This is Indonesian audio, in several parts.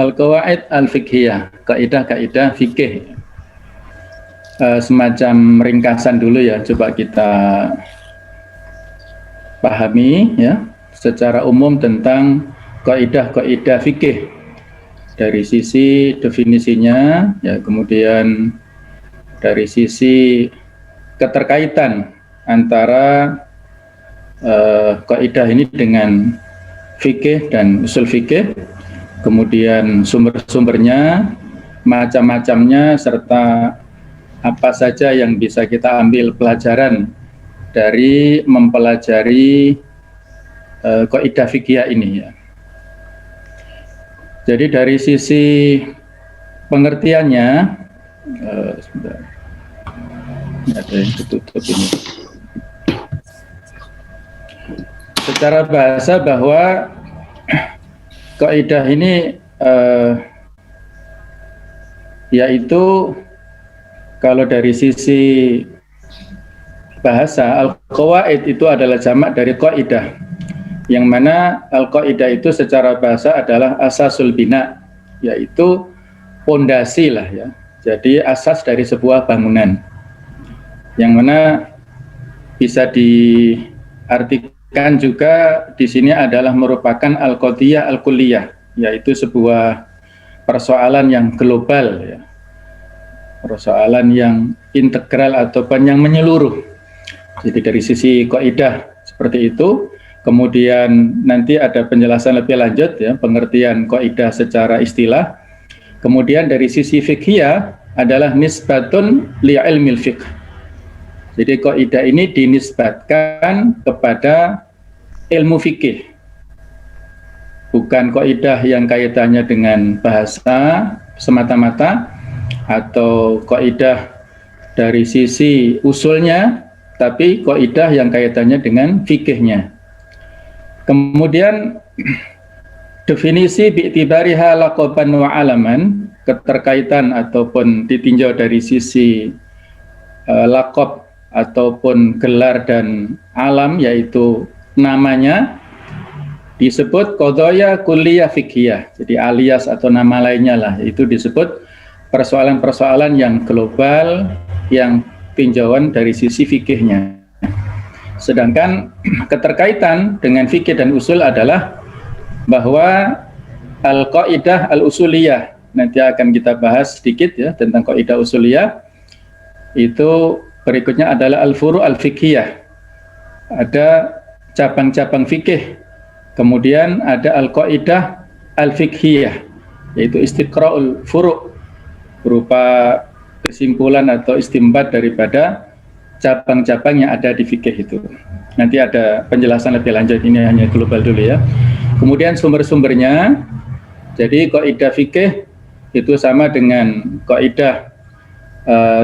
Al-qawaid al-fiqhiyah, kaidah-kaidah fikih. Semacam ringkasan dulu ya, coba kita pahami ya secara umum tentang kaidah-kaidah fikih dari sisi definisinya ya, kemudian dari sisi keterkaitan antara kaidah ini dengan fikih dan usul fikih, kemudian sumber-sumbernya, macam-macamnya, serta apa saja yang bisa kita ambil pelajaran dari mempelajari kaidah fikih ini ya. Jadi dari sisi pengertiannya, sebentar, ada yang ketutup ini. Secara bahasa bahwa kaidah ini yaitu kalau dari sisi bahasa, al-qawaid itu adalah jamak dari qaidah, yang mana al-qaidah itu secara bahasa adalah asasul bina, yaitu pondasi lah ya. Jadi asas dari sebuah bangunan, yang mana bisa diartikan juga di sini adalah merupakan al-qadiyah al-kulliyah, yaitu sebuah persoalan yang global ya, persoalan yang integral ataupun yang menyeluruh. Jadi dari sisi kaidah seperti itu, kemudian nanti ada penjelasan lebih lanjut ya, pengertian kaidah secara istilah. Kemudian dari sisi fiqhiyah adalah nisbatun li ilmil fiqh. Jadi kaidah ini dinisbatkan kepada ilmu fikih. Bukan kaidah yang kaitannya dengan bahasa semata-mata, atau kaidah dari sisi usulnya, tapi kaidah yang kaitannya dengan fikihnya. Kemudian definisi bi'tibariha laqaban wa alaman, keterkaitan ataupun ditinjau dari sisi laqab ataupun gelar dan alam, yaitu namanya disebut qadaya kulliyah fiqhiyah. Jadi alias atau nama lainnya lah, itu disebut persoalan-persoalan yang global yang tinjauan dari sisi fikihnya. Sedangkan keterkaitan dengan fikih dan usul adalah bahwa al-qaidah al-usuliyah, nanti akan kita bahas sedikit ya tentang qaidah usuliyah. Itu berikutnya adalah al-furu' al-fiqhiyah. Ada cabang-cabang fikih. Kemudian ada al-qaidah al-fiqhiyah, yaitu istiqra'ul furu', berupa kesimpulan atau istimbat daripada cabang-cabang yang ada di fikih itu. Nanti ada penjelasan lebih lanjut, ini hanya global dulu ya. Kemudian sumber-sumbernya, jadi kaidah fikih itu sama dengan kaidah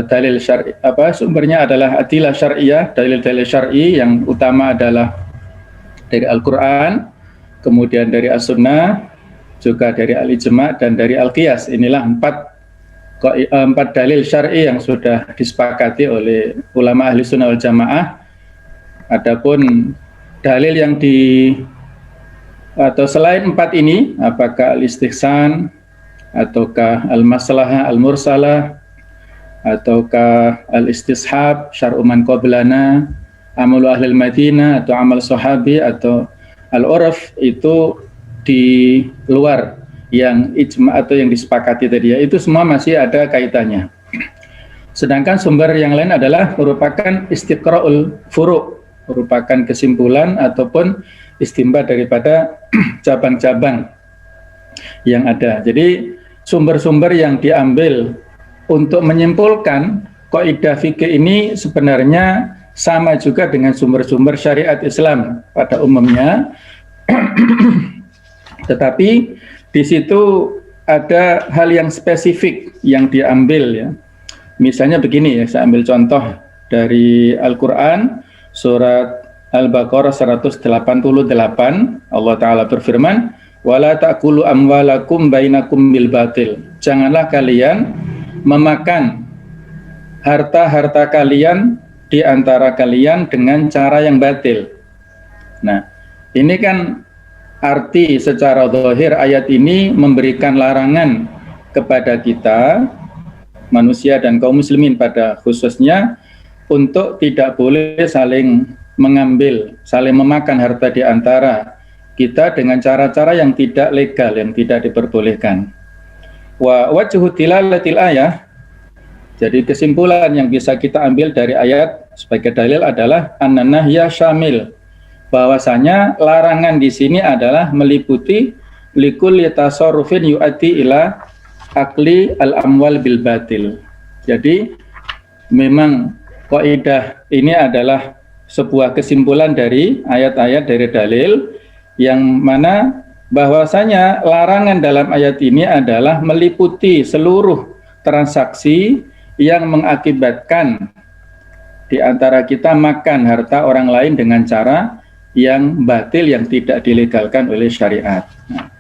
dalil syar'i, sumbernya adalah adilah syar'iyah, dalil-dalil syar'i yang utama adalah dari Al-Quran, kemudian dari As-Sunnah, juga dari Al-Ijma' dan dari Al-Qiyas. Inilah empat dalil syar'i yang sudah disepakati oleh ulama ahli sunnah wal jamaah. Adapun dalil yang atau selain empat ini, apakah al-istihsan, ataukah al-maslahah al-mursalah, ataukah al-istishab, syar'u man qablana, amalu ahlil madinah, atau amal sahabi, atau al-urf, itu di luar yang ijma atau yang disepakati tadi ya, itu semua masih ada kaitannya. Sedangkan sumber yang lain adalah merupakan istiqra'ul furu', merupakan kesimpulan ataupun istimbat daripada cabang-cabang yang ada. Jadi sumber-sumber yang diambil untuk menyimpulkan kaidah fikih ini sebenarnya sama juga dengan sumber-sumber syariat Islam pada umumnya. Tetapi di situ ada hal yang spesifik yang diambil ya. Misalnya begini ya, saya ambil contoh dari Al-Quran, surat Al-Baqarah 188, Allah Ta'ala berfirman, وَلَا تَأْكُلُوا أَمْوَالَكُمْ بَيْنَكُمْ بِالْبَاطِلِ. Janganlah kalian memakan harta-harta kalian di antara kalian dengan cara yang batil. Nah, ini kan arti secara zahir ayat ini memberikan larangan kepada kita manusia dan kaum muslimin pada khususnya untuk tidak boleh saling mengambil, saling memakan harta di antara kita dengan cara-cara yang tidak legal, yang tidak diperbolehkan. Wa wajhu tilalatil ayah, jadi kesimpulan yang bisa kita ambil dari ayat sebagai dalil adalah an-nahya syamil, bahwasanya larangan di sini adalah meliputi likulli tasarrufin yu'ati ila akli al-amwal bil batil. Jadi memang kaidah ini adalah sebuah kesimpulan dari ayat-ayat dari dalil yang mana bahwasanya larangan dalam ayat ini adalah meliputi seluruh transaksi yang mengakibatkan di antara kita makan harta orang lain dengan cara yang batil, yang tidak dilegalkan oleh syariat. Nah,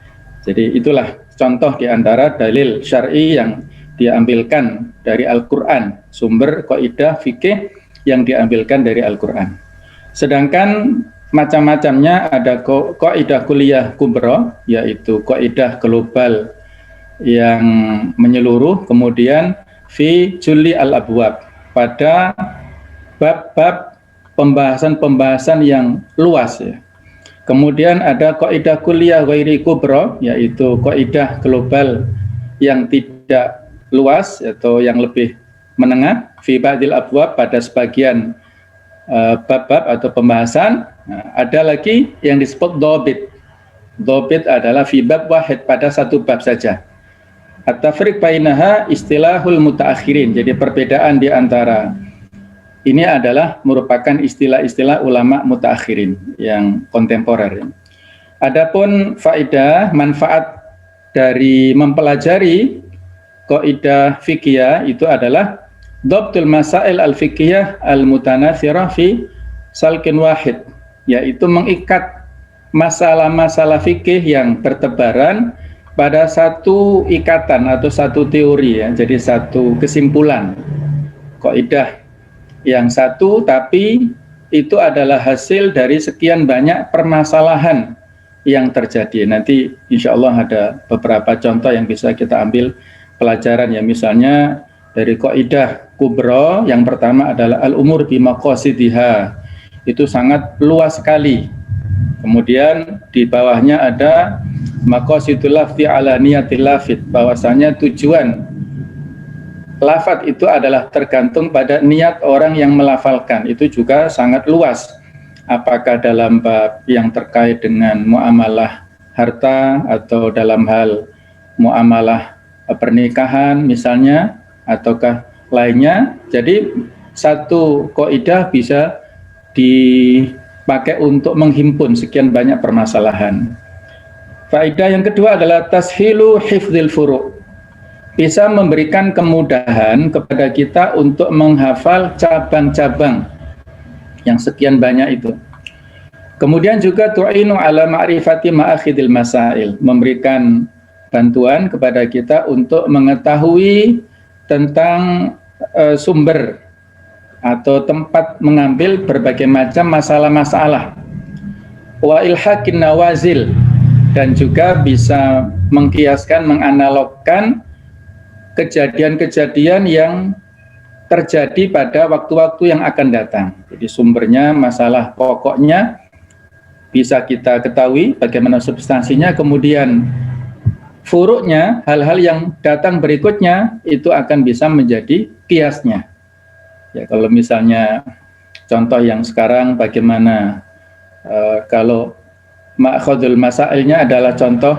jadi itulah contoh di antara dalil syar'i yang diambilkan dari Al-Quran, sumber kaidah fikih yang diambilkan dari Al-Quran. Sedangkan macam-macamnya ada kaidah kuliah kubra, yaitu kaidah global yang menyeluruh, kemudian fi julli al-abwab, pada bab-bab pembahasan-pembahasan yang luas ya. Kemudian ada kaidah kuliah ghairi kubra, yaitu kaidah global yang tidak luas atau yang lebih menengah, fi ba'dil abwab, pada sebagian bab-bab atau pembahasan. Nah, ada lagi yang disebut dhabit. Dhabit adalah fi bab wahid, pada satu bab saja. At-tafriq bainaha istilahul mutaakhirin. Jadi perbedaan di antara ini adalah merupakan istilah-istilah ulama mutaakhirin yang kontemporer. Adapun faedah, manfaat dari mempelajari kaidah fikih itu adalah dhabtul masail al-fiqhiyah al-mutanatsirah fi salkin wahid, yaitu mengikat masalah-masalah fikih yang bertebaran pada satu ikatan atau satu teori ya. Jadi satu kesimpulan kaidah yang satu, tapi itu adalah hasil dari sekian banyak permasalahan yang terjadi. Nanti insya Allah ada beberapa contoh yang bisa kita ambil pelajaran ya, misalnya dari kaidah kubra yang pertama adalah al-umur bi maqasidiha, itu sangat luas sekali. Kemudian di bawahnya ada maqasidul lafzi ala niyatil lafid, bahwasanya tujuan lafaz itu adalah tergantung pada niat orang yang melafalkan. Itu juga sangat luas, apakah dalam bab yang terkait dengan muamalah harta atau dalam hal muamalah pernikahan misalnya, ataukah lainnya. Jadi satu kaidah bisa dipakai untuk menghimpun sekian banyak permasalahan. Faedah yang kedua adalah tashilu hifdzil furu', bisa memberikan kemudahan kepada kita untuk menghafal cabang-cabang yang sekian banyak itu. Kemudian juga tu'inu ala ma'rifati ma'akhidil masail, memberikan bantuan kepada kita untuk mengetahui tentang sumber atau tempat mengambil berbagai macam masalah-masalah. Wa ilhaqin nawazil, dan juga bisa mengkiaskan, menganalogkan kejadian-kejadian yang terjadi pada waktu-waktu yang akan datang. Jadi sumbernya, masalah pokoknya bisa kita ketahui bagaimana substansinya, kemudian furuknya, hal-hal yang datang berikutnya itu akan bisa menjadi kiasnya. Ya, kalau misalnya contoh yang sekarang bagaimana kalau ma'khudul masailnya adalah contoh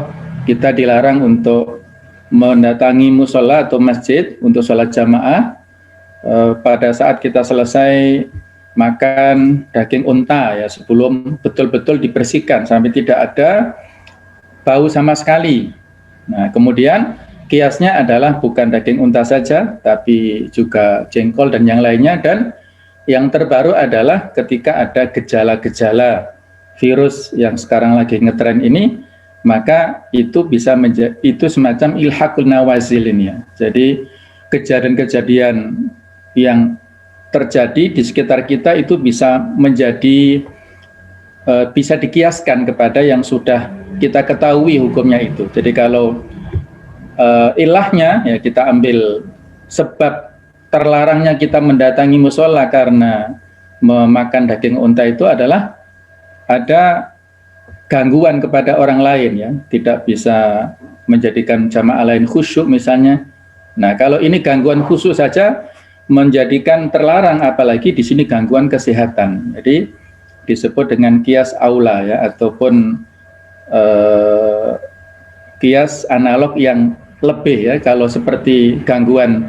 kita dilarang untuk mendatangi musola atau masjid untuk sholat jamaah pada saat kita selesai makan daging unta ya, sebelum betul-betul dibersihkan sampai tidak ada bau sama sekali. Nah, kemudian kiasnya adalah bukan daging unta saja, tapi juga jengkol dan yang lainnya. Dan yang terbaru adalah ketika ada gejala-gejala virus yang sekarang lagi ngetren ini, maka itu bisa menjadi, itu semacam ilhaqul nawazil ini ya. Jadi kejadian-kejadian yang terjadi di sekitar kita itu bisa menjadi bisa dikiaskan kepada yang sudah kita ketahui hukumnya itu. Jadi kalau ilahnya ya kita ambil sebab terlarangnya kita mendatangi musola karena memakan daging unta itu adalah ada gangguan kepada orang lain ya, tidak bisa menjadikan jamaah lain khusyuk misalnya. Nah, kalau ini gangguan khusus saja menjadikan terlarang, apalagi di sini gangguan kesehatan. Jadi disebut dengan kias aula ya, ataupun kias analog yang lebih ya. Kalau seperti gangguan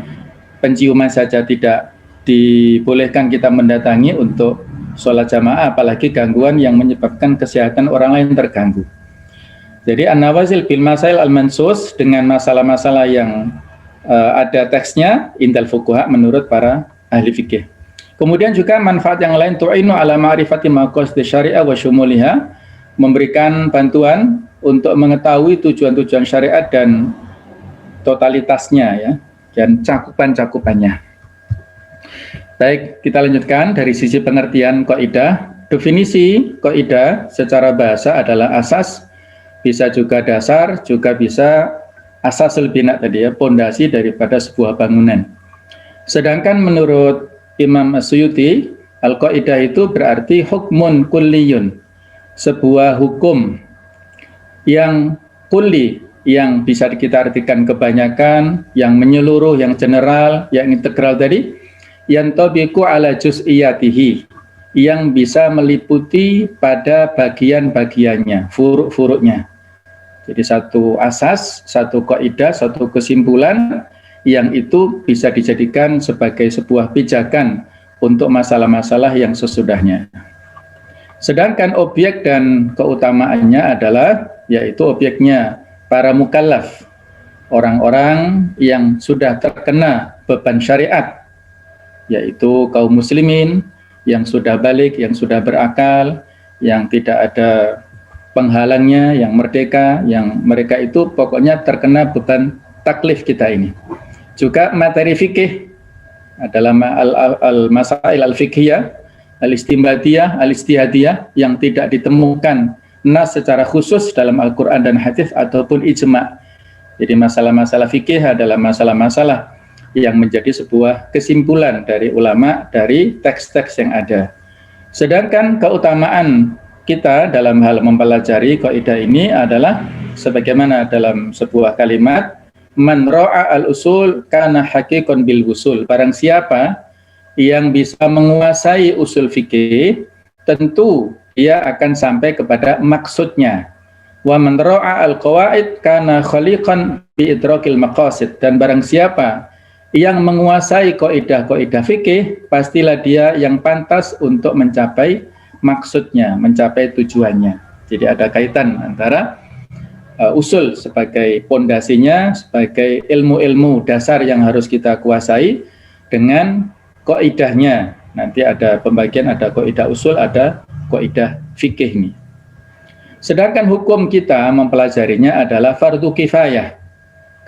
penciuman saja tidak dibolehkan kita mendatangi untuk sholat jamaah, apalagi gangguan yang menyebabkan kesehatan orang lain terganggu. Jadi an-nawazil bil masail al-mansus, dengan masalah-masalah yang ada teksnya indal fuqaha menurut para ahli fikih. Kemudian juga manfaat yang lain, tu'inu ala ma'rifati maqasid syariah wa syumuliha, memberikan bantuan untuk mengetahui tujuan-tujuan syariat dan totalitasnya ya, dan cakupan-cakupannya. Baik, kita lanjutkan dari sisi pengertian kaidah. Definisi kaidah secara bahasa adalah asas, bisa juga dasar, juga bisa asasul bina tadi ya, pondasi daripada sebuah bangunan. Sedangkan menurut Imam As-Suyuti, al-qaidah itu berarti hukmun kulliyun, sebuah hukum yang kulli, yang bisa kita artikan kebanyakan, yang menyeluruh, yang general, yang integral tadi, yang tabiqu ala juz'iyatihi, yang bisa meliputi pada bagian-bagiannya, furuk-furuknya. Jadi satu asas, satu kaidah, satu kesimpulan yang itu bisa dijadikan sebagai sebuah pijakan untuk masalah-masalah yang sesudahnya. Sedangkan objek dan keutamaannya adalah, yaitu objeknya para mukallaf, orang-orang yang sudah terkena beban syariat, yaitu kaum muslimin yang sudah balik, yang sudah berakal, yang tidak ada penghalangnya, yang merdeka, yang mereka itu pokoknya terkena beban taklif kita ini. Juga materi fikih adalah al-masail al-fiqhiyah, al-istinbatiyah, al-istihadiyah, yang tidak ditemukan nas secara khusus dalam Al-Quran dan hadis ataupun ijma'. Jadi masalah-masalah fikih adalah masalah-masalah yang menjadi sebuah kesimpulan dari ulama dari teks-teks yang ada. Sedangkan keutamaan kita dalam hal mempelajari kaidah ini adalah sebagaimana dalam sebuah kalimat, man ra'a al-usul kana haqiqan bil usul. Barang siapa yang bisa menguasai usul fikih, tentu dia akan sampai kepada maksudnya. Wa man ra'a al-qawaid kana khaliqan bi idrakil maqasid. Dan barang siapa yang menguasai kaidah-kaidah fikih, pastilah dia yang pantas untuk mencapai maksudnya, mencapai tujuannya. Jadi ada kaitan antara usul sebagai pondasinya, sebagai ilmu-ilmu dasar yang harus kita kuasai, dengan kaidahnya. Nanti ada pembagian, ada kaidah usul, ada kaidah fikih ini. Sedangkan hukum kita mempelajarinya adalah fardu kifayah.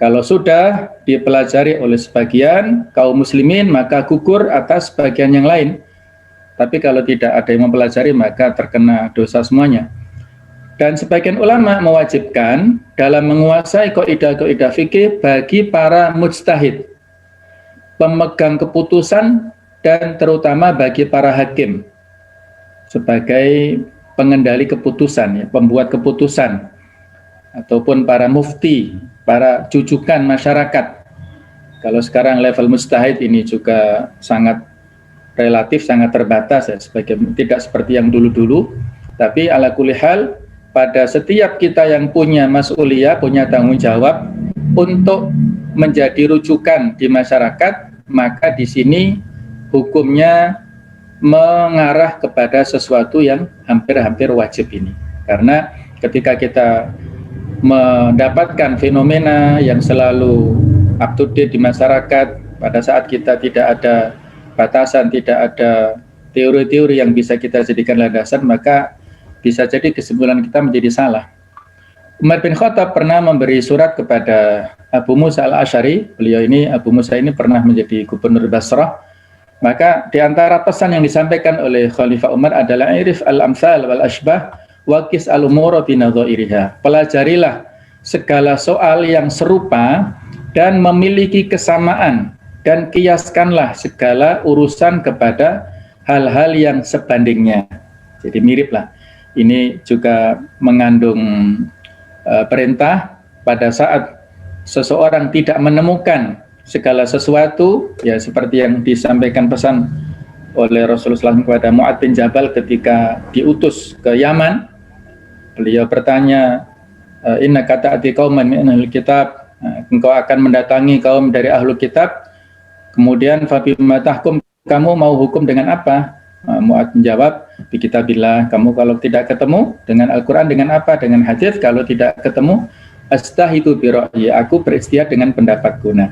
Kalau sudah dipelajari oleh sebagian kaum muslimin, maka gugur atas bagian yang lain. Tapi kalau tidak ada yang mempelajari, maka terkena dosa semuanya. Dan sebagian ulama mewajibkan dalam menguasai kaidah-kaidah fikih bagi para mujtahid, pemegang keputusan, dan terutama bagi para hakim sebagai pengendali keputusan, ya, pembuat keputusan, ataupun para mufti, para jujukan masyarakat. Kalau sekarang level mujtahid ini juga sangat relatif, sangat terbatas ya, tidak seperti yang dulu-dulu. Tapi ala kulli hal, pada setiap kita yang punya mas'uliyah, punya tanggung jawab untuk menjadi rujukan di masyarakat, maka di sini hukumnya mengarah kepada sesuatu yang hampir-hampir wajib ini. Karena ketika kita mendapatkan fenomena yang selalu up to date di masyarakat, pada saat kita tidak ada batasan, tidak ada teori-teori yang bisa kita jadikan landasan, maka bisa jadi kesimpulan kita menjadi salah. Umar bin Khattab pernah memberi surat kepada Abu Musa al-Asy'ari. Beliau ini, Abu Musa ini pernah menjadi gubernur Basrah. Maka di antara pesan yang disampaikan oleh Khalifah Umar adalah irif al-amsal wal ashbah waqis al-umura binadhairiha. Pelajarilah segala soal yang serupa dan memiliki kesamaan, dan kiaskanlah segala urusan kepada hal-hal yang sebandingnya. Jadi miriplah. Ini juga mengandung perintah pada saat seseorang tidak menemukan segala sesuatu, ya seperti yang disampaikan pesan oleh Rasulullah SAW kepada Mu'adz bin Jabal ketika diutus ke Yaman. Beliau bertanya, inna kata'ati qauman min ahlul kitab, engkau akan mendatangi kaum dari ahlul kitab, kemudian fabima tahkum, kamu mau hukum dengan apa? Mu'adz menjawab, bi kitabillah, kamu kalau tidak ketemu dengan Al-Quran dengan apa? Dengan hadis. Kalau tidak ketemu, astahidu bi ra'yi, aku beristihad dengan pendapatku. Nah,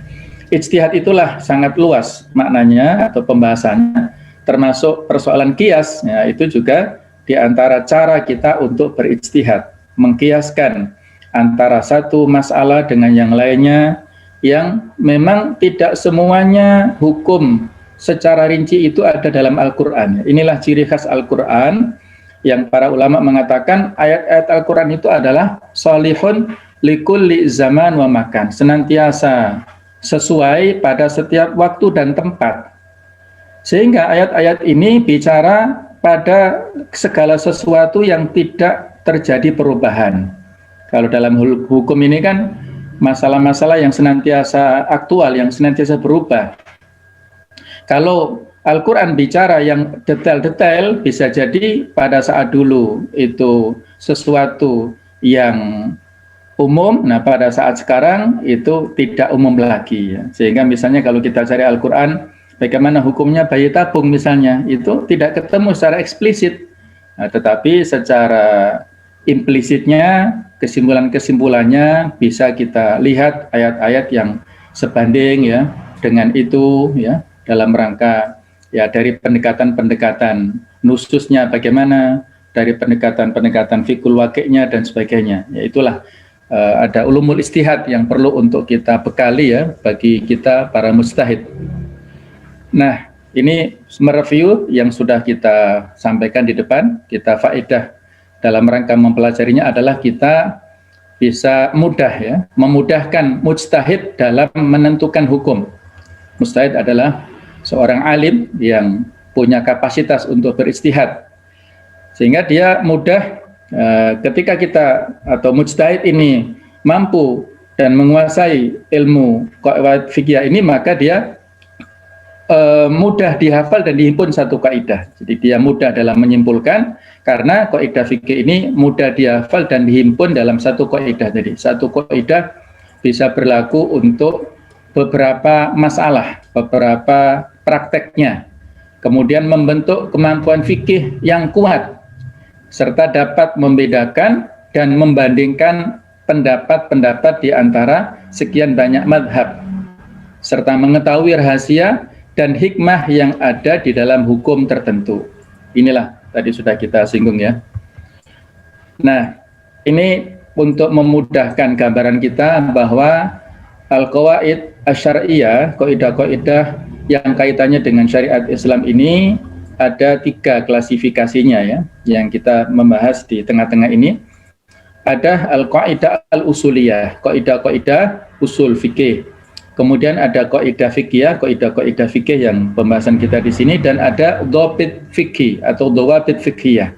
ijtihad itulah sangat luas maknanya atau pembahasannya, termasuk persoalan kias, ya, itu juga di antara cara kita untuk berijtihad, mengkiaskan antara satu masalah dengan yang lainnya, yang memang tidak semuanya hukum secara rinci itu ada dalam Al-Quran. Inilah ciri khas Al-Quran yang para ulama mengatakan ayat-ayat Al-Quran itu adalah salihun likulli zaman wa makan, senantiasa sesuai pada setiap waktu dan tempat. Sehingga ayat-ayat ini bicara pada segala sesuatu yang tidak terjadi perubahan. Kalau dalam hukum ini kan masalah-masalah yang senantiasa aktual, yang senantiasa berubah. Kalau Al-Quran bicara yang detail-detail, bisa jadi pada saat dulu itu sesuatu yang umum, nah pada saat sekarang itu tidak umum lagi, ya. Sehingga misalnya kalau kita cari Al-Quran, bagaimana hukumnya bayi tabung misalnya, itu tidak ketemu secara eksplisit, nah, tetapi secara implisitnya, kesimpulan-kesimpulannya bisa kita lihat ayat-ayat yang sebanding, ya, dengan itu, ya, dalam rangka ya dari pendekatan-pendekatan nususnya bagaimana, dari pendekatan-pendekatan fikul waqi'nya dan sebagainya. Ya itulah ada ulumul istihad yang perlu untuk kita bekali, ya, bagi kita para mujtahid. Nah, ini mereview yang sudah kita sampaikan di depan. Kita faedah dalam rangka mempelajarinya adalah kita bisa mudah, ya, memudahkan mujtahid dalam menentukan hukum. Mujtahid adalah seorang alim yang punya kapasitas untuk beristihad, sehingga dia mudah ketika kita atau mujtahid ini mampu dan menguasai ilmu qawaid fikih ini, maka dia mudah dihafal dan dihimpun satu kaidah. Jadi dia mudah dalam menyimpulkan karena kaidah fikih ini mudah dihafal dan dihimpun dalam satu kaidah. Jadi satu kaidah bisa berlaku untuk beberapa masalah, beberapa prakteknya, kemudian membentuk kemampuan fikih yang kuat, serta dapat membedakan dan membandingkan pendapat-pendapat di antara sekian banyak madhab, serta mengetahui rahasia dan hikmah yang ada di dalam hukum tertentu. Inilah tadi sudah kita singgung, ya. Nah, ini untuk memudahkan gambaran kita bahwa al-qawaid asy-syar'iyyah, kaidah-kaidah yang kaitannya dengan syariat Islam ini ada 3 klasifikasinya, ya, yang kita membahas di tengah-tengah ini. Ada al-qaidah al-usuliyah, kaidah-kaidah usul fikih. Kemudian ada kaidah fikih, kaidah-kaidah fikih yang pembahasan kita di sini, dan ada dhabit fikih atau dhawabit fikih,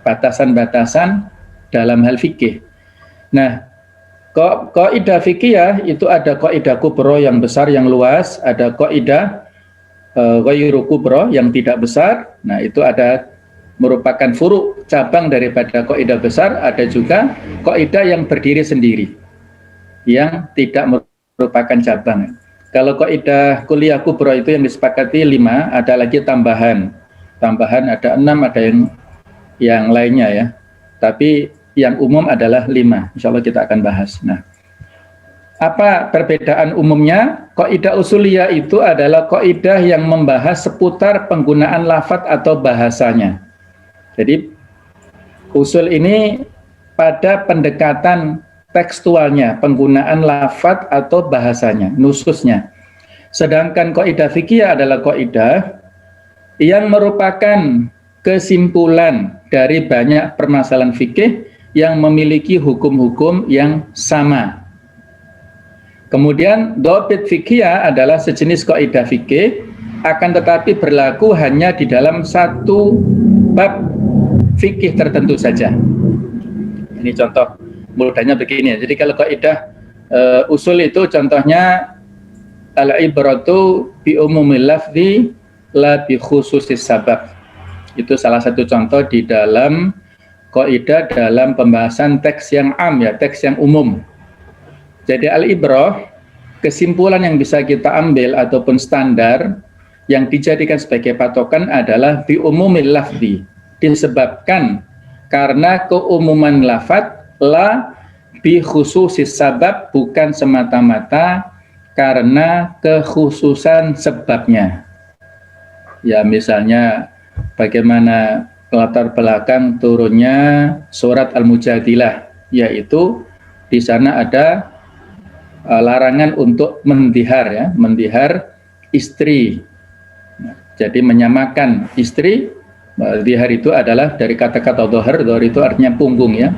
batasan-batasan dalam hal fikih. Nah, kaidah fikih itu ada kaidah kubra yang besar yang luas, ada kaidah ghairu kubra yang tidak besar. Nah, itu ada merupakan furu, cabang daripada kaidah besar. Ada juga kaidah yang berdiri sendiri yang tidak merupakan cabang. Kalau kaidah kuliah kubra itu yang disepakati 5, ada lagi tambahan ada 6, ada yang lainnya, ya. Tapi yang umum adalah 5. Insya Allah kita akan bahas. Nah, apa perbedaan umumnya? Kaidah usuliyah itu adalah kaidah yang membahas seputar penggunaan lafadz atau bahasanya. Jadi usul ini pada pendekatan tekstualnya, penggunaan lafadz atau bahasanya, nususnya. Sedangkan kaidah fikih adalah kaidah yang merupakan kesimpulan dari banyak permasalahan fikih yang memiliki hukum-hukum yang sama. Kemudian dhabit fiqhiyah adalah sejenis kaidah fikih, akan tetapi berlaku hanya di dalam satu bab fikih tertentu saja. Ini contoh mudahnya begini. Jadi kalau kaidah usul itu contohnya al-ibratu bi umumil lafzi la bi khususis sabab. Itu salah satu contoh di dalam kaidah dalam pembahasan teks yang am, ya, teks yang umum. Jadi al-ibrah, kesimpulan yang bisa kita ambil ataupun standar yang dijadikan sebagai patokan adalah bi umumil lafzi, disebabkan karena keumuman lafadz, la bi khususis sabab, bukan semata-mata karena kekhususan sebabnya. Ya, misalnya bagaimana latar belakang turunnya surat Al-Mujadilah, yaitu di sana ada larangan untuk mendihar, ya, mendihar istri. Jadi menyamakan istri, dihar itu adalah dari kata-kata dohar, dohar itu artinya punggung, ya.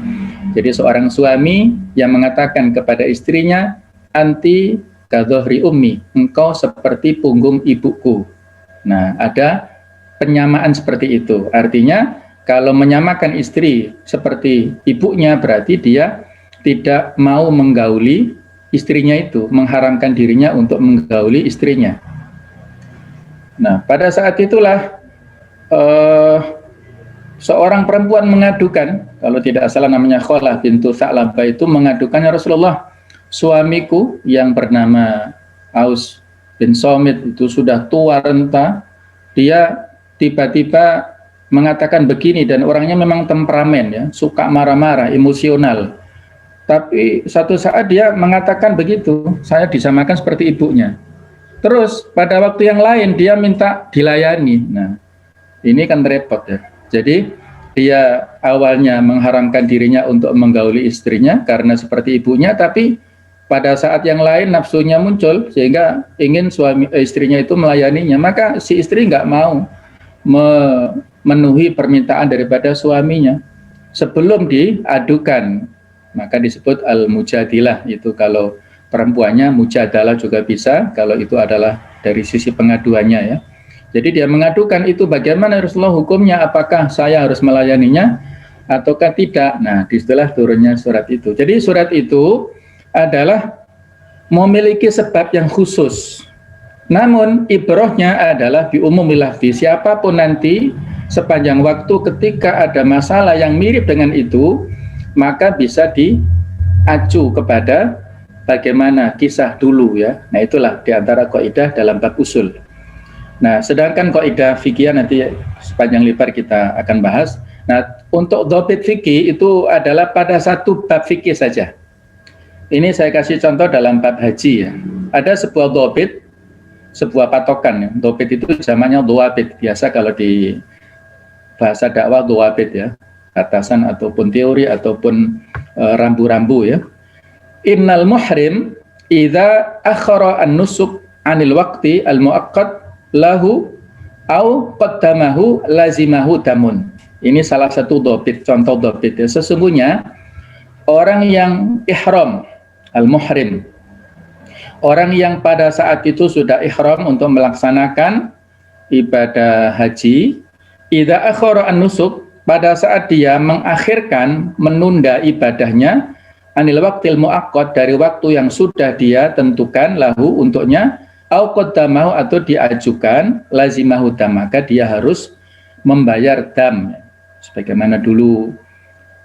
Jadi seorang suami yang mengatakan kepada istrinya, anti kadhohri ummi, engkau seperti punggung ibuku. Nah, ada penyamaan seperti itu. Artinya kalau menyamakan istri seperti ibunya, berarti dia tidak mau menggauli istrinya itu, mengharamkan dirinya untuk menggauli istrinya. Nah, pada saat itulah seorang perempuan mengadukan, kalau tidak salah namanya Kholah bintu Tha'labah, itu mengadukan, ya Rasulullah, suamiku yang bernama Aus bin Somit itu sudah tua renta, dia tiba-tiba mengatakan begini, dan orangnya memang temperamen, ya, suka marah-marah, emosional. Tapi suatu saat dia mengatakan begitu, saya disamakan seperti ibunya. Terus pada waktu yang lain dia minta dilayani. Nah, ini kan repot, ya. Jadi dia awalnya mengharamkan dirinya untuk menggauli istrinya karena seperti ibunya, tapi pada saat yang lain nafsunya muncul sehingga ingin istrinya itu melayaninya, maka si istri nggak mau memenuhi permintaan daripada suaminya sebelum diadukan. Maka disebut al-mujadilah, itu kalau perempuannya, mujadalah juga bisa kalau itu adalah dari sisi pengaduannya, ya. Jadi dia mengadukan itu, bagaimana Rasulullah hukumnya, apakah saya harus melayaninya ataukah tidak. Nah, disitulah turunnya surat itu. Jadi surat itu adalah memiliki sebab yang khusus. Namun ibrahnya adalah bi umumil lafzi, siapapun nanti sepanjang waktu ketika ada masalah yang mirip dengan itu, maka bisa diacu kepada bagaimana kisah dulu, ya. Nah, itulah diantara kaidah dalam bab usul. Nah, sedangkan kaidah fikih nanti sepanjang lebar kita akan bahas. Nah, untuk dhabit fikih itu adalah pada satu bab fikih saja. Ini saya kasih contoh dalam bab haji, ya. Ada sebuah dhabit, sebuah patokan, ya. Dhabit itu namanya dhawabit. Biasa kalau di bahasa dakwah dhawabit, ya. Batasan ataupun teori ataupun rambu-rambu, ya. Innal muhrim idza akhara an-nusuk 'anil waqti al-muaqqat lahu au qaddamahu lazimahu damun. Ini salah satu dhabit, contoh dhabit, ya. Sesungguhnya orang yang ihram, al-muhrim, orang yang pada saat itu sudah ihram untuk melaksanakan ibadah haji, idza akhara an-nusuk, pada saat dia mengakhirkan, menunda ibadahnya, anil waqtil muaqqat, dari waktu yang sudah dia tentukan lahu untuknya, au qaddamahu, atau diajukan, lazimahu dam, maka dia harus membayar dam. Sebagaimana dulu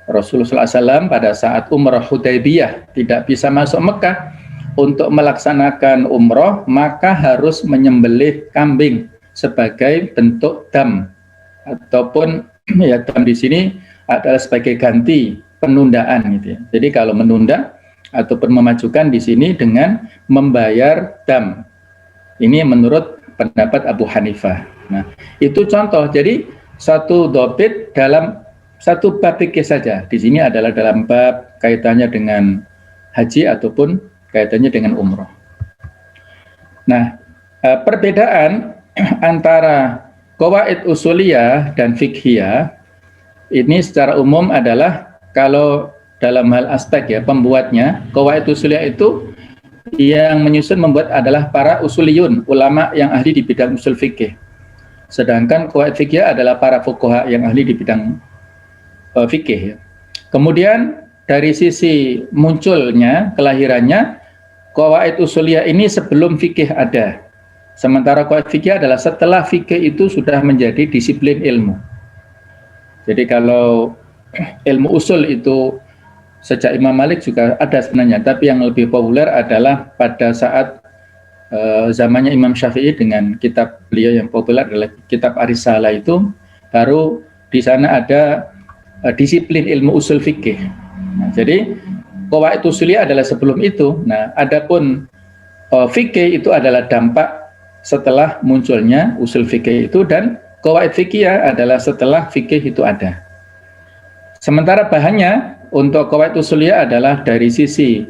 Rasulullah SAW pada saat umrah Hudaybiyah tidak bisa masuk Mekah, untuk melaksanakan umrah maka harus menyembelih kambing sebagai bentuk dam, ataupun ya, dam di sini adalah sebagai ganti penundaan, gitu, ya. Jadi kalau menunda ataupun memajukan di sini dengan membayar dam. Ini menurut pendapat Abu Hanifah. Nah, itu contoh. Jadi satu dhabit dalam satu bab fikih saja. Di sini adalah dalam bab kaitannya dengan haji ataupun kaitannya dengan umroh. Nah, perbedaan antara Qawaid usuliyah dan fiqhiyah ini secara umum adalah kalau dalam hal aspek ya pembuatnya, qawaid usuliyah itu yang menyusun membuat adalah para usuliyun, ulama yang ahli di bidang usul fikih. Sedangkan qawaid fiqhiyah adalah para fuqaha yang ahli di bidang fikih ya. Kemudian dari sisi munculnya, kelahirannya, qawaid usuliyah ini sebelum fikih ada. Sementara qawaid fikih adalah setelah fikih itu sudah menjadi disiplin ilmu. Jadi kalau ilmu usul itu sejak Imam Malik juga ada sebenarnya, tapi yang lebih populer adalah pada saat zamannya Imam Syafi'i dengan kitab beliau yang populer adalah kitab Ar-Risalah itu, baru di sana ada disiplin ilmu usul fikih. Nah, jadi qawaid usuliyah adalah sebelum itu. Nah, adapun fikih itu adalah dampak setelah munculnya usul fikih itu, dan qawaid fikih adalah setelah fikih itu ada. Sementara bahannya untuk qawaid usuliyah adalah dari sisi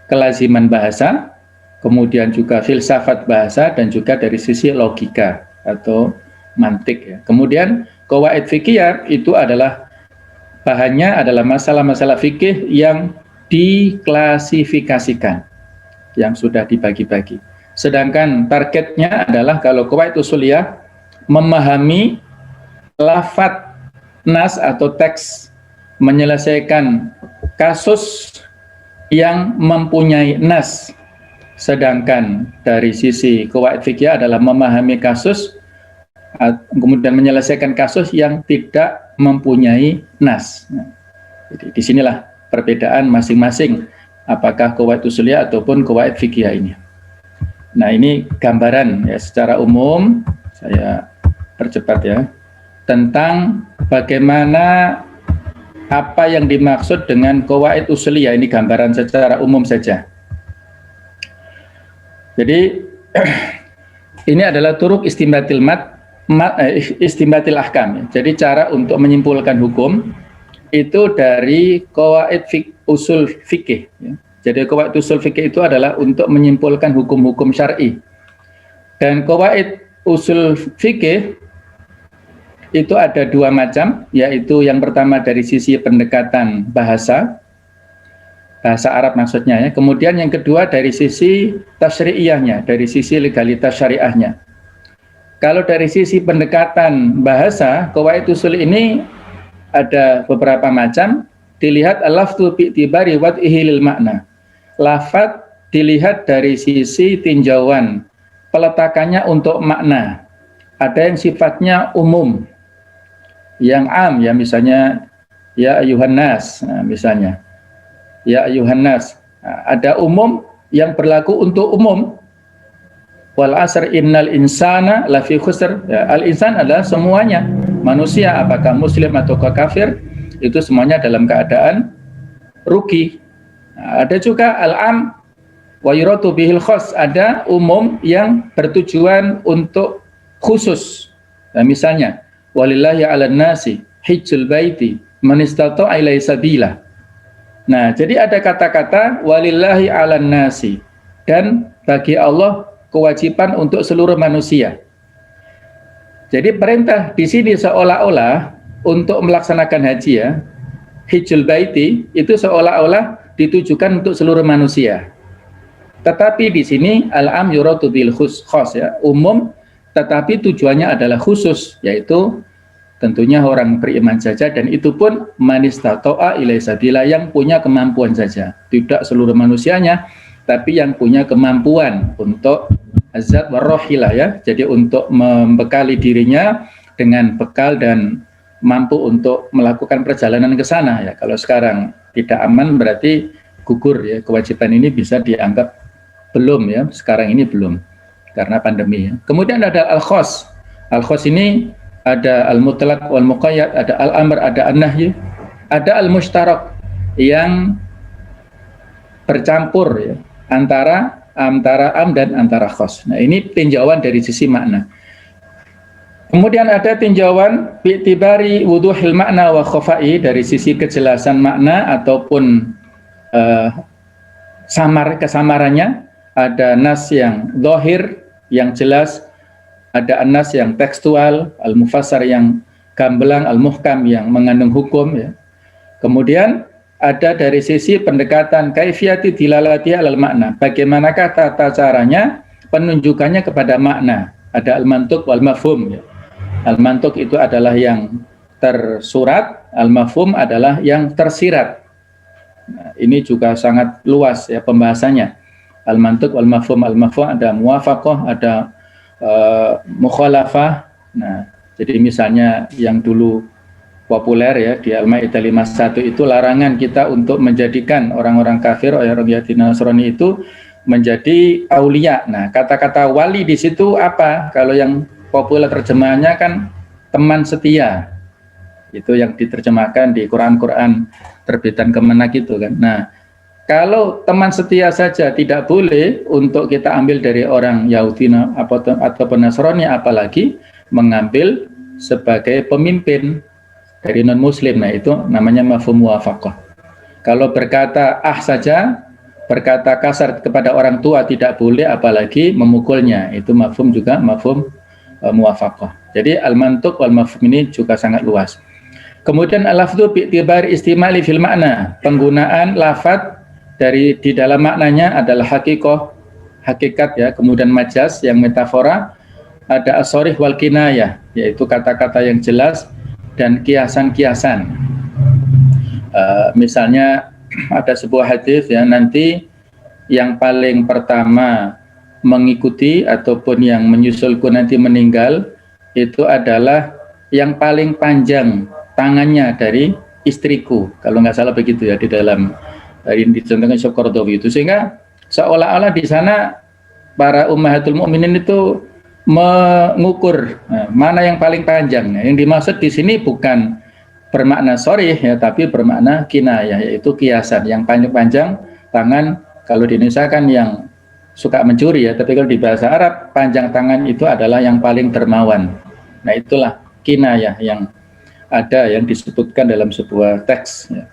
kelaziman bahasa, kemudian juga filsafat bahasa, dan juga dari sisi logika atau mantik ya. Kemudian qawaid fikih itu adalah bahannya adalah masalah-masalah fikih yang diklasifikasikan, yang sudah dibagi-bagi. Sedangkan targetnya adalah kalau qawaid usuliyah memahami lafadz nas atau teks, menyelesaikan kasus yang mempunyai nas. Sedangkan dari sisi qawaid fikih adalah memahami kasus kemudian menyelesaikan kasus yang tidak mempunyai nas. Nah, jadi disinilah perbedaan masing-masing apakah qawaid usuliyah ataupun qawaid fikih ini. Nah, ini gambaran ya secara umum, saya percepat ya, tentang bagaimana apa yang dimaksud dengan qawaid usuliyah. Ini gambaran secara umum saja. Jadi ini adalah turuk istinbatil istinbatil ahkam. Jadi cara untuk menyimpulkan hukum itu dari qawaid usul fikih ya. Jadi qawaid usul fikih itu adalah untuk menyimpulkan hukum-hukum syar'i. Dan qawaid usul fikih itu ada dua macam, yaitu yang pertama dari sisi pendekatan bahasa Arab maksudnya ya. Kemudian yang kedua dari sisi tasyri'iyahnya, dari sisi legalitas syariahnya. Kalau dari sisi pendekatan bahasa, qawaid usul ini ada beberapa macam. Dilihat al-lafdhu bi'tibari wad'ihi lil makna. Lafadz dilihat dari sisi tinjauan peletakannya untuk makna. Ada yang sifatnya umum, yang am ya, misalnya ya ayyuhan nas, nah, misalnya ya ayyuhan nas. Nah, ada umum yang berlaku untuk umum. Wal asr innal insana lafi khusr. Ya, al insan adalah semuanya manusia, apakah muslim atau kafir, itu semuanya dalam keadaan rugi. Nah, ada juga al-am wa yuratu bihil khos, ada umum yang bertujuan untuk khusus. Nah, misalnya walillahi 'alan nasi hijjul baiti man istata'a ilaihi sabila. Nah, jadi ada kata-kata walillahi 'alan nasi, dan bagi Allah kewajiban untuk seluruh manusia. Jadi perintah di sini seolah-olah untuk melaksanakan haji ya, hijjul baiti itu seolah-olah ditujukan untuk seluruh manusia. Tetapi di sini al-am yuradu bil khos ya, umum, tetapi tujuannya adalah khusus, yaitu tentunya orang beriman saja, dan itu pun manistato'a ilaihi sabila, yang punya kemampuan saja, tidak seluruh manusianya, tapi yang punya kemampuan untuk azad warrohilah ya, jadi untuk membekali dirinya dengan bekal dan mampu untuk melakukan perjalanan ke sana ya. Kalau sekarang tidak aman berarti gugur ya, kewajiban ini bisa dianggap belum ya, sekarang ini belum karena pandemi ya. Kemudian ada al-khos. Al-khos ini ada al-mutlaq wal muqayyad, ada al-amr, ada an-nahy, ada al-mushtarak yang bercampur ya, antara am dan antara khos. Nah, ini tinjauan dari sisi makna. Kemudian ada tinjauan bi'tibari wuduhil makna wa khafai, dari sisi kejelasan makna ataupun kesamarannya. Ada nas yang zahir, yang jelas, Ada an-nas yang tekstual, al-mufassar yang gamblang, al-muhkam yang mengandung hukum ya. Kemudian ada dari sisi pendekatan kaifiyati dilalati alal makna. Bagaimanakah tata caranya penunjukannya kepada makna? Ada al-mantuq wal mafhum ya. Al-mantuq itu adalah yang tersurat, al-mafhum adalah yang tersirat. Nah, ini juga sangat luas ya pembahasannya. Al-mantuq wal mafhum, al-mafhum ada muwafaqah, ada mukhalafah. Nah, jadi misalnya yang dulu populer ya di Al-Maidah 51 itu larangan kita untuk menjadikan orang-orang kafir, orang Yahudi Nasrani itu menjadi aulia. Nah, kata-kata wali di situ apa? Kalau yang populer terjemahannya kan teman setia. Itu yang diterjemahkan di Quran terbitan Kemenak itu kan. Nah, kalau teman setia saja tidak boleh untuk kita ambil dari orang Yahudi atau Nasrani, apalagi mengambil sebagai pemimpin dari non-muslim. Nah, itu namanya mafhum muwafaqah. Kalau berkata saja, berkata kasar kepada orang tua tidak boleh, apalagi memukulnya. Itu mafhum juga mafhum muwafaqah. Jadi al-mantuq wal mafhum ini juga sangat luas. Kemudian al-lafdhu bi'tibari istimali fil makna. Penggunaan lafadz dari di dalam maknanya adalah hakikat ya, kemudian majaz yang metafora, ada as-sharih wal kinayah, yaitu kata-kata yang jelas dan kiasan-kiasan. Misalnya ada sebuah hadis ya, nanti yang paling pertama mengikuti ataupun yang menyusulku nanti meninggal itu adalah yang paling panjang tangannya dari istriku, kalau nggak salah begitu ya di dalam dicontohkan Syekh Qaradawi itu, sehingga seolah-olah di sana para ummahatul mukminin itu mengukur mana yang paling panjang. Nah, yang dimaksud di sini bukan bermakna sharih ya, tapi bermakna kinayah, yaitu kiasan. Yang panjang-panjang tangan, kalau di Indonesia kan yang suka mencuri ya, tapi kalau di bahasa Arab panjang tangan itu adalah yang paling dermawan. Nah, itulah kinayah yang ada yang disebutkan dalam sebuah teks ya.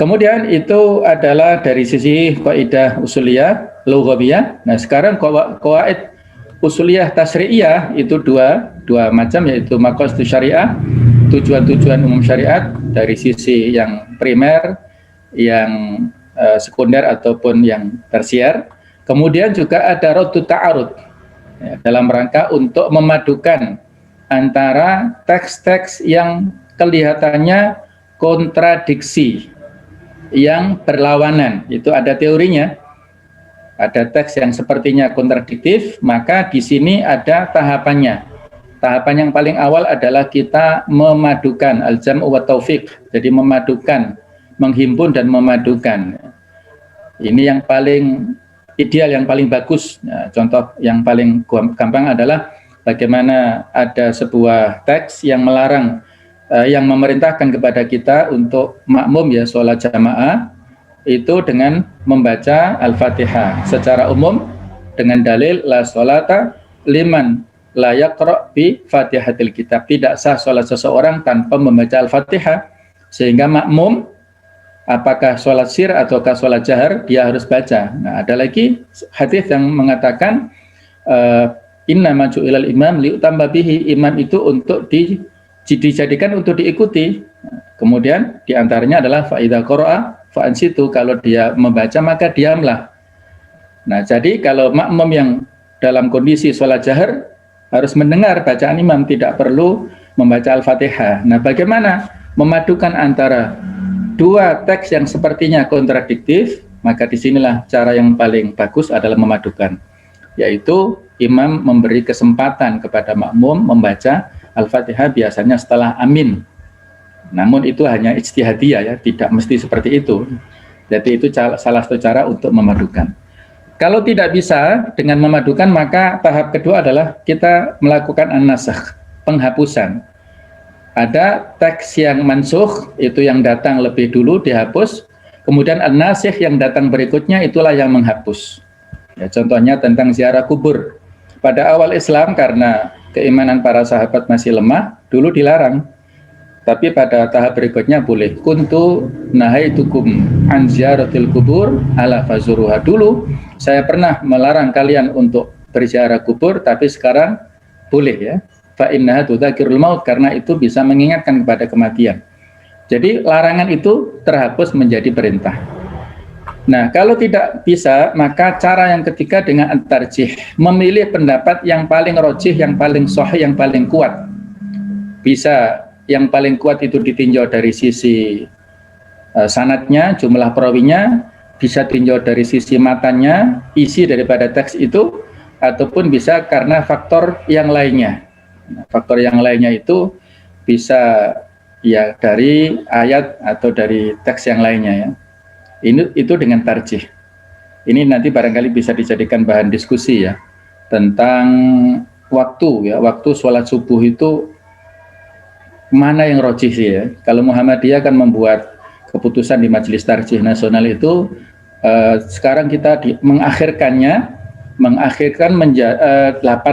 Kemudian itu adalah dari sisi kaidah usuliyah lughawiyah. Nah, sekarang qawaid usuliyah tasri'iyah itu dua macam, yaitu maqasid syariah, tujuan-tujuan umum syariat dari sisi yang primer, yang sekunder ataupun yang tersier. Kemudian juga ada raddu ta'arud ya, dalam rangka untuk memadukan antara teks-teks yang kelihatannya kontradiksi, yang berlawanan. Itu ada teorinya. Ada teks yang sepertinya kontradiktif, maka di sini ada tahapannya. Tahapan yang paling awal adalah kita memadukan al-jam'u wa taufiq. Jadi memadukan, menghimpun dan memadukan. Ini yang paling ideal, yang paling bagus. Nah, contoh yang paling gampang adalah bagaimana ada sebuah teks yang melarang, yang memerintahkan kepada kita untuk makmum ya sholat jamaah itu dengan membaca Al-Fatihah secara umum dengan dalil la sholata liman la yaqra bi Fatihatil Kitab. Tidak sah sholat seseorang tanpa membaca Al-Fatihah, sehingga makmum apakah sholat sir ataukah sholat jahar dia harus baca. Nah, ada lagi hadis yang mengatakan inna maju ilal imam liutamma bihi, imam itu untuk dijadikan untuk diikuti. Kemudian diantaranya adalah fa'idha qara'a fa'ansitu, kalau dia membaca maka diamlah. Nah, jadi kalau makmum yang dalam kondisi sholat jahar harus mendengar bacaan imam, tidak perlu membaca Al-Fatihah. Nah, bagaimana memadukan antara dua teks yang sepertinya kontradiktif? Maka disinilah cara yang paling bagus adalah memadukan, yaitu imam memberi kesempatan kepada makmum membaca Al-Fatihah biasanya setelah amin. Namun itu hanya ijtihadiyah ya, tidak mesti seperti itu. Jadi itu salah satu cara untuk memadukan. Kalau tidak bisa dengan memadukan, maka tahap kedua adalah kita melakukan an-nasakh, penghapusan. Ada teks yang mansukh, itu yang datang lebih dulu dihapus. Kemudian an-nasikh yang datang berikutnya itulah yang menghapus. Ya, contohnya tentang ziarah kubur. Pada awal Islam karena keimanan para sahabat masih lemah, dulu dilarang. Tapi pada tahap berikutnya boleh. Kuntu nahaitukum an ziyaratil kubur ala fazuruha. Dulu saya pernah melarang kalian untuk berziarah kubur, tapi sekarang boleh ya. Fa innaha tudzakirul maut, karena itu bisa mengingatkan kepada kematian. Jadi larangan itu terhapus menjadi perintah. Nah, kalau tidak bisa, maka cara yang ketiga dengan at-tarjih, memilih pendapat yang paling rojih, yang paling sahih, yang paling kuat. Bisa yang paling kuat itu ditinjau dari sisi sanadnya, jumlah perawinya, bisa tinjau dari sisi matanya, isi daripada teks itu, ataupun bisa karena faktor yang lainnya. Nah, faktor yang lainnya itu bisa ya dari ayat atau dari teks yang lainnya ya. Itu dengan tarjih. Ini nanti barangkali bisa dijadikan bahan diskusi ya tentang waktu ya, waktu sholat subuh itu mana yang rojih sih ya. Kalau Muhammadiyah kan membuat keputusan di Majelis Tarjih Nasional itu sekarang kita mengakhirkan 8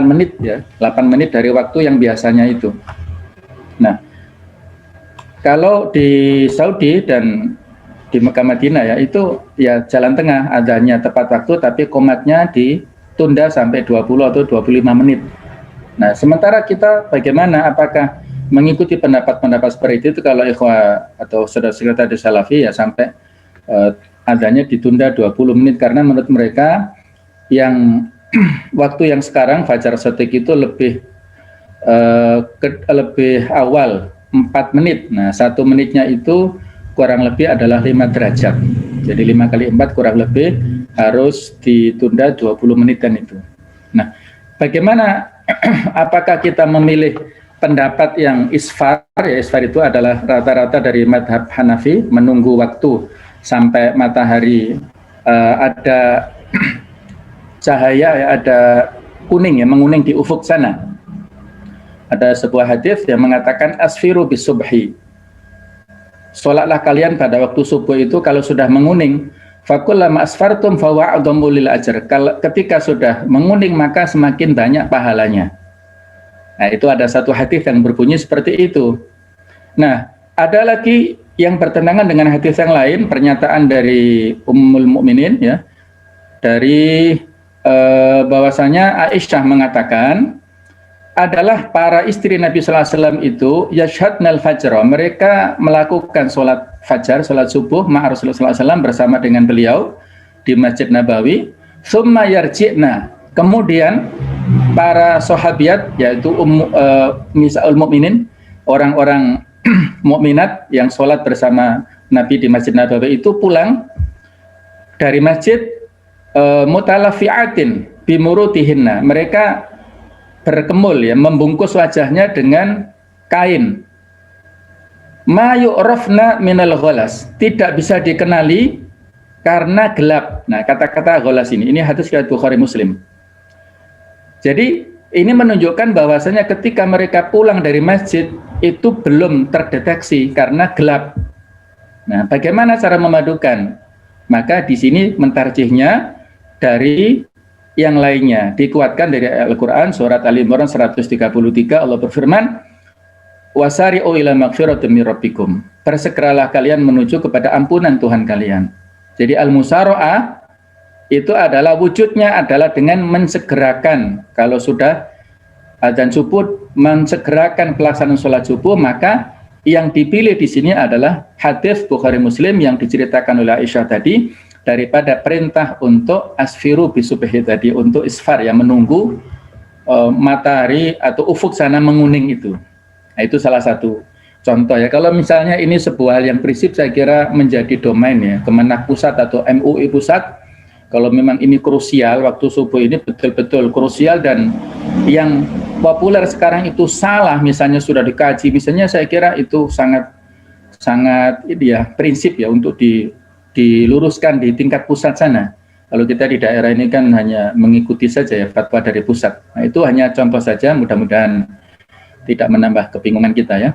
menit ya, 8 menit dari waktu yang biasanya itu. Nah, kalau di Saudi dan di Mekah Madinah ya, itu ya jalan tengah, adanya tepat waktu tapi qomatnya ditunda sampai 20 atau 25 menit. Nah, sementara kita bagaimana, apakah mengikuti pendapat-pendapat seperti itu kalau ikhwah atau saudara-saudara di Salafi ya sampai adanya ditunda 20 menit, karena menurut mereka yang waktu yang sekarang Fajar Shadiq itu lebih awal 4 menit. Nah, 1 menitnya itu kurang lebih adalah 5 derajat. Jadi 5 kali 4 kurang lebih harus ditunda 20 menitan itu. Nah, bagaimana apakah kita memilih pendapat yang isfar, ya isfar itu adalah rata-rata dari madhab Hanafi, menunggu waktu sampai matahari ada cahaya, ya, ada kuning ya, menguning di ufuk sana. Ada sebuah hadis yang mengatakan asfiru bisubhi, sholatlah kalian pada waktu subuh itu kalau sudah menguning, fakullama asfartum fawa'adhamu lil ajr, ketika sudah menguning maka semakin banyak pahalanya. Nah, itu ada satu hadis yang berbunyi seperti itu. Nah, ada lagi yang bertentangan dengan hadis yang lain, pernyataan dari Ummul Mukminin ya, dari bahwasanya Aisyah mengatakan adalah para istri Nabi Sallallahu Alaihi Wasallam itu yashhadnal fajr, mereka melakukan sholat fajar, sholat subuh ma'a Rasulullah Sallallahu Alaihi Wasallam bersama dengan beliau di Masjid Nabawi. Summa yarji'na, kemudian para sahabiat yaitu Nisaul Mukminin, orang-orang mukminat yang sholat bersama Nabi di Masjid Nabawi itu pulang dari masjid mutalafiatin bimurutihinna, mereka berkemul ya, membungkus wajahnya dengan kain. Ma yu'rafna minal ghalas, tidak bisa dikenali karena gelap. Nah, kata-kata ghalas ini hadis riwayat Bukhari Muslim. Jadi ini menunjukkan bahwasanya ketika mereka pulang dari masjid itu belum terdeteksi karena gelap. Nah, bagaimana cara memadukan? Maka di sini mentarjihnya dari yang lainnya, dikuatkan dari Al-Quran surat Ali Imran 133, Allah berfirman, wasari'u ila maghfiratin min rabbikum, bersegeralah kalian menuju kepada ampunan Tuhan kalian. Jadi al-musara'ah itu adalah wujudnya adalah dengan mensegerakan, kalau sudah adzan subuh mensegerakan pelaksanaan sholat subuh, maka yang dipilih di sini adalah hadis Bukhari Muslim yang diceritakan oleh Aisyah tadi, daripada perintah untuk asfiru bisubhi tadi, untuk isfar yang menunggu matahari atau ufuk sana menguning itu. Nah, itu salah satu contoh ya. Kalau misalnya ini sebuah hal yang prinsip, saya kira menjadi domain ya Kemenak Pusat atau MUI Pusat. Kalau memang ini krusial, waktu subuh ini betul-betul krusial dan yang populer sekarang itu salah, misalnya sudah dikaji, misalnya saya kira itu sangat ini ya prinsip ya untuk diluruskan di tingkat pusat sana. Kalau kita di daerah ini kan hanya mengikuti saja ya fatwa dari pusat. Nah, itu hanya contoh saja, mudah-mudahan tidak menambah kebingungan kita ya.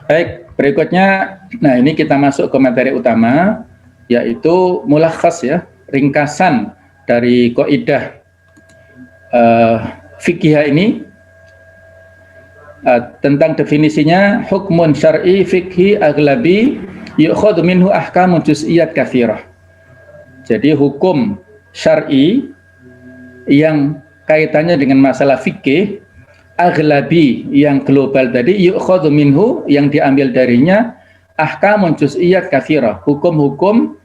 Baik, berikutnya, nah ini kita masuk ke materi utama, yaitu mulakhas ya, ringkasan dari kaidah fikih ini tentang definisinya, hukmun syar'i fikhi aglabi yu'khadhu minhu ahkamun juz'iyyat katsirah. Jadi hukum syar'i yang kaitannya dengan masalah fikih aghlabi yang global tadi, yu'khadhu minhu yang diambil darinya ahkamun juz'iyyat katsirah, hukum-hukum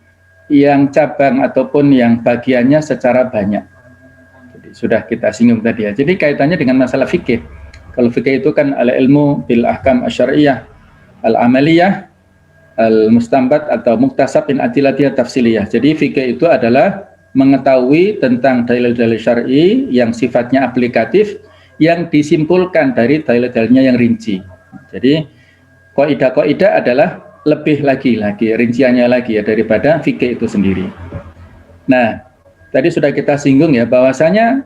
yang cabang ataupun yang bagiannya secara banyak. Jadi, sudah kita singgung tadi ya. Jadi kaitannya dengan masalah fikih. Kalau fikih itu kan al-ilmu bil ahkam asy-syar'iyyah, al-amaliyah, al-mustanbat atau muktasab min adillatiyah tafsiliyah. Jadi fikih itu adalah mengetahui tentang dalil-dalil syar'i yang sifatnya aplikatif yang disimpulkan dari dalil-dalilnya yang rinci. Jadi kaidah-kaidah adalah lebih lagi rinciannya lagi ya daripada fikih itu sendiri. Nah, tadi sudah kita singgung ya bahwasanya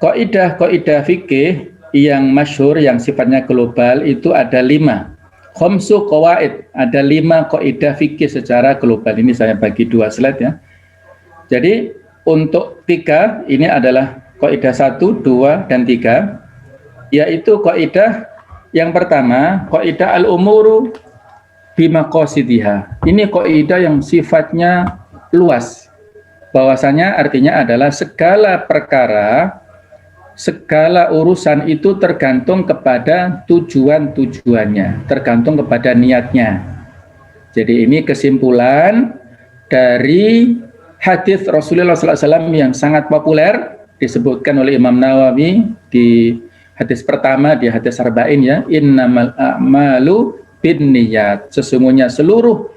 kaidah-kaidah fikih yang masyhur yang sifatnya global itu ada 5. Khamsu qawaid, ada 5 kaidah fikih secara global. Ini saya bagi 2 slide ya. Jadi untuk 3 ini adalah kaidah 1, 2, dan 3, yaitu kaidah yang pertama, kaidah al-umuru bimaqasidiha. Ini kaidah yang sifatnya luas. Bahwasanya artinya adalah segala perkara, segala urusan itu tergantung kepada tujuan-tujuannya, tergantung kepada niatnya. Jadi ini kesimpulan dari hadis Rasulullah SAW yang sangat populer, disebutkan oleh Imam Nawawi di hadis pertama, di hadis Arba'in ya, innamal a'malu binniyat. Sesungguhnya seluruh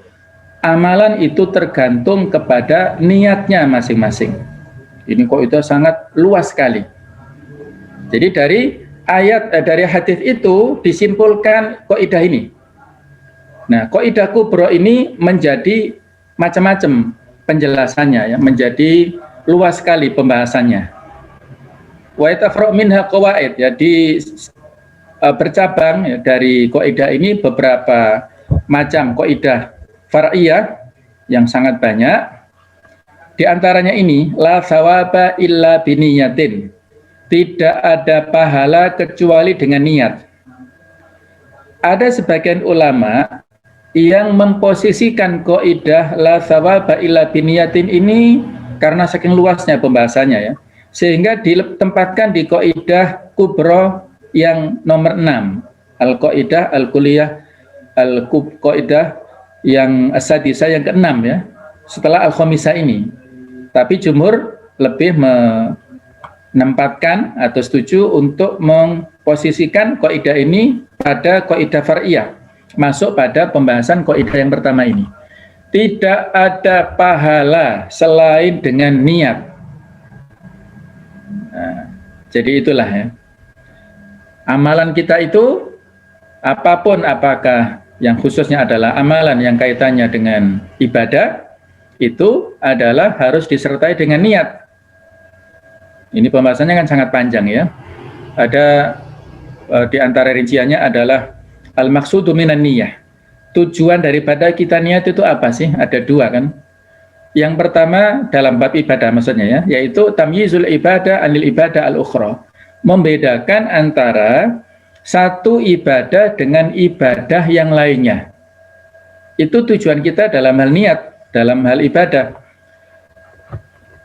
amalan itu tergantung kepada niatnya masing-masing. Ini kok itu sangat luas sekali. Jadi dari hadis itu disimpulkan kaidah ini. Nah, kaidah kubra ini menjadi macam-macam penjelasannya ya, menjadi luas sekali pembahasannya. Wa yatafra'u minha qawaid ya, bercabang ya, dari kaidah ini beberapa macam kaidah far'iyah yang sangat banyak. Di antaranya ini la thawaba illa biniyatin. Tidak ada pahala kecuali dengan niat. Ada sebagian ulama yang memposisikan kaidah la thawaba illa biniyatin ini karena saking luasnya pembahasannya ya, sehingga ditempatkan di kaidah kubra yang nomor 6, al-qaidah al-kulliyah al-qaidah yang as-sadisah yang ke-6 ya, setelah al-khamisah ini. Tapi jumhur lebih menempatkan atau setuju untuk memposisikan kaidah ini pada kaidah far'iyah, masuk pada pembahasan kaidah yang pertama ini. Tidak ada pahala selain dengan niat. Nah, jadi itulah ya. Amalan kita itu apapun, apakah yang khususnya adalah amalan yang kaitannya dengan ibadah, itu adalah harus disertai dengan niat. Ini pembahasannya kan sangat panjang ya. Ada di antara rinciannya adalah al-maqsudu minan niyah. Tujuan daripada kita niat itu apa sih? Ada 2 kan. Yang pertama dalam bab ibadah maksudnya ya, yaitu tamyizul ibadah anil ibadah al-ukhra. Membedakan antara satu ibadah dengan ibadah yang lainnya. Itu tujuan kita dalam hal niat, dalam hal ibadah.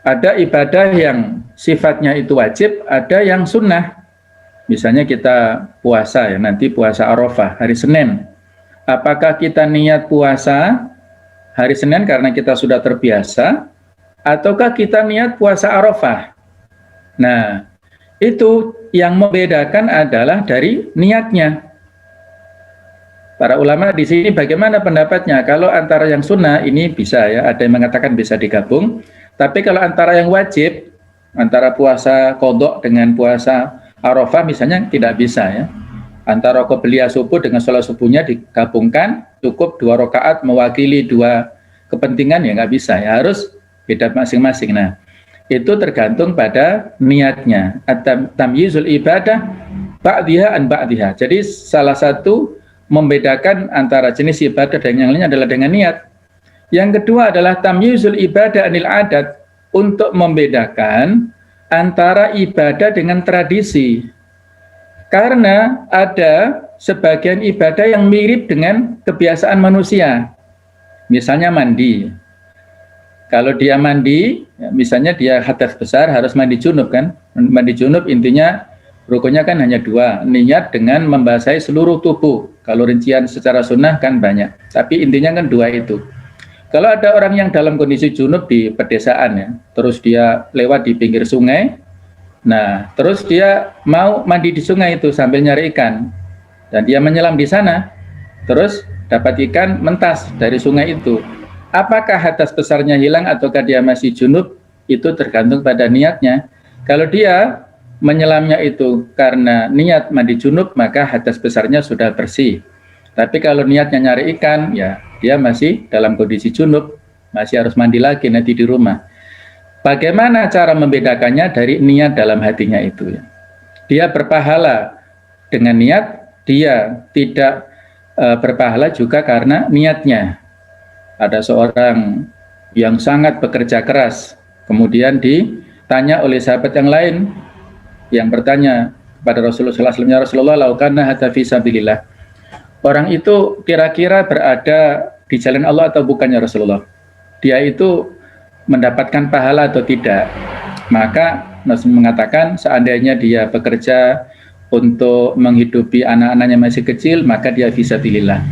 Ada ibadah yang sifatnya itu wajib, ada yang sunnah. Misalnya kita puasa ya, nanti puasa Arafah hari Senin. Apakah kita niat puasa hari Senin karena kita sudah terbiasa, ataukah kita niat puasa Arafah? Nah, itu yang membedakan adalah dari niatnya. Para ulama di sini bagaimana pendapatnya? Kalau antara yang sunnah ini bisa ya, ada yang mengatakan bisa digabung. Tapi kalau antara yang wajib, antara puasa qadha dengan puasa Arafah misalnya tidak bisa ya. Antara qobliyah subuh dengan sholat subuhnya digabungkan, cukup 2 rakaat mewakili 2 kepentingan ya nggak bisa ya, harus beda masing-masing. Nah, itu tergantung pada niatnya. Tamyizul ibadah ba'dhiha an ba'dhiha. Jadi salah satu membedakan antara jenis ibadah dan yang lainnya adalah dengan niat. Yang kedua adalah tamyizul ibadah anil adat, untuk membedakan antara ibadah dengan tradisi. Karena ada sebagian ibadah yang mirip dengan kebiasaan manusia. Misalnya mandi. Kalau dia mandi, ya misalnya dia hadas besar harus mandi junub kan? Mandi junub intinya Rukunnya kan hanya dua, niat dengan membasahi seluruh tubuh. Kalau rincian secara sunnah kan banyak, tapi intinya kan dua itu. Kalau ada orang yang dalam kondisi junub di pedesaan ya, terus dia lewat di pinggir sungai, nah terus dia mau mandi di sungai itu sambil nyari ikan, dan dia menyelam di sana, terus dapat ikan mentas dari sungai itu. Apakah hadas besarnya hilang ataukah dia masih junub? Itu tergantung pada niatnya. Kalau dia menyelamnya itu karena niat mandi junub, maka hadas besarnya sudah bersih. Tapi kalau niatnya nyari ikan, ya dia masih dalam kondisi junub, masih harus mandi lagi nanti di rumah. Bagaimana cara membedakannya dari niat dalam hatinya itu? Dia berpahala dengan niat, dia tidak berpahala juga karena niatnya. Ada seorang yang sangat bekerja keras, kemudian ditanya oleh sahabat yang lain, yang bertanya kepada Rasulullah SAW, ya Rasulullah, laukanna hatta fi sabilillah. Orang itu kira-kira berada di jalan Allah atau bukannya Rasulullah? Dia itu mendapatkan pahala atau tidak? Maka Rasul mengatakan seandainya dia bekerja untuk menghidupi anak-anaknya masih kecil, maka dia fisabilillah.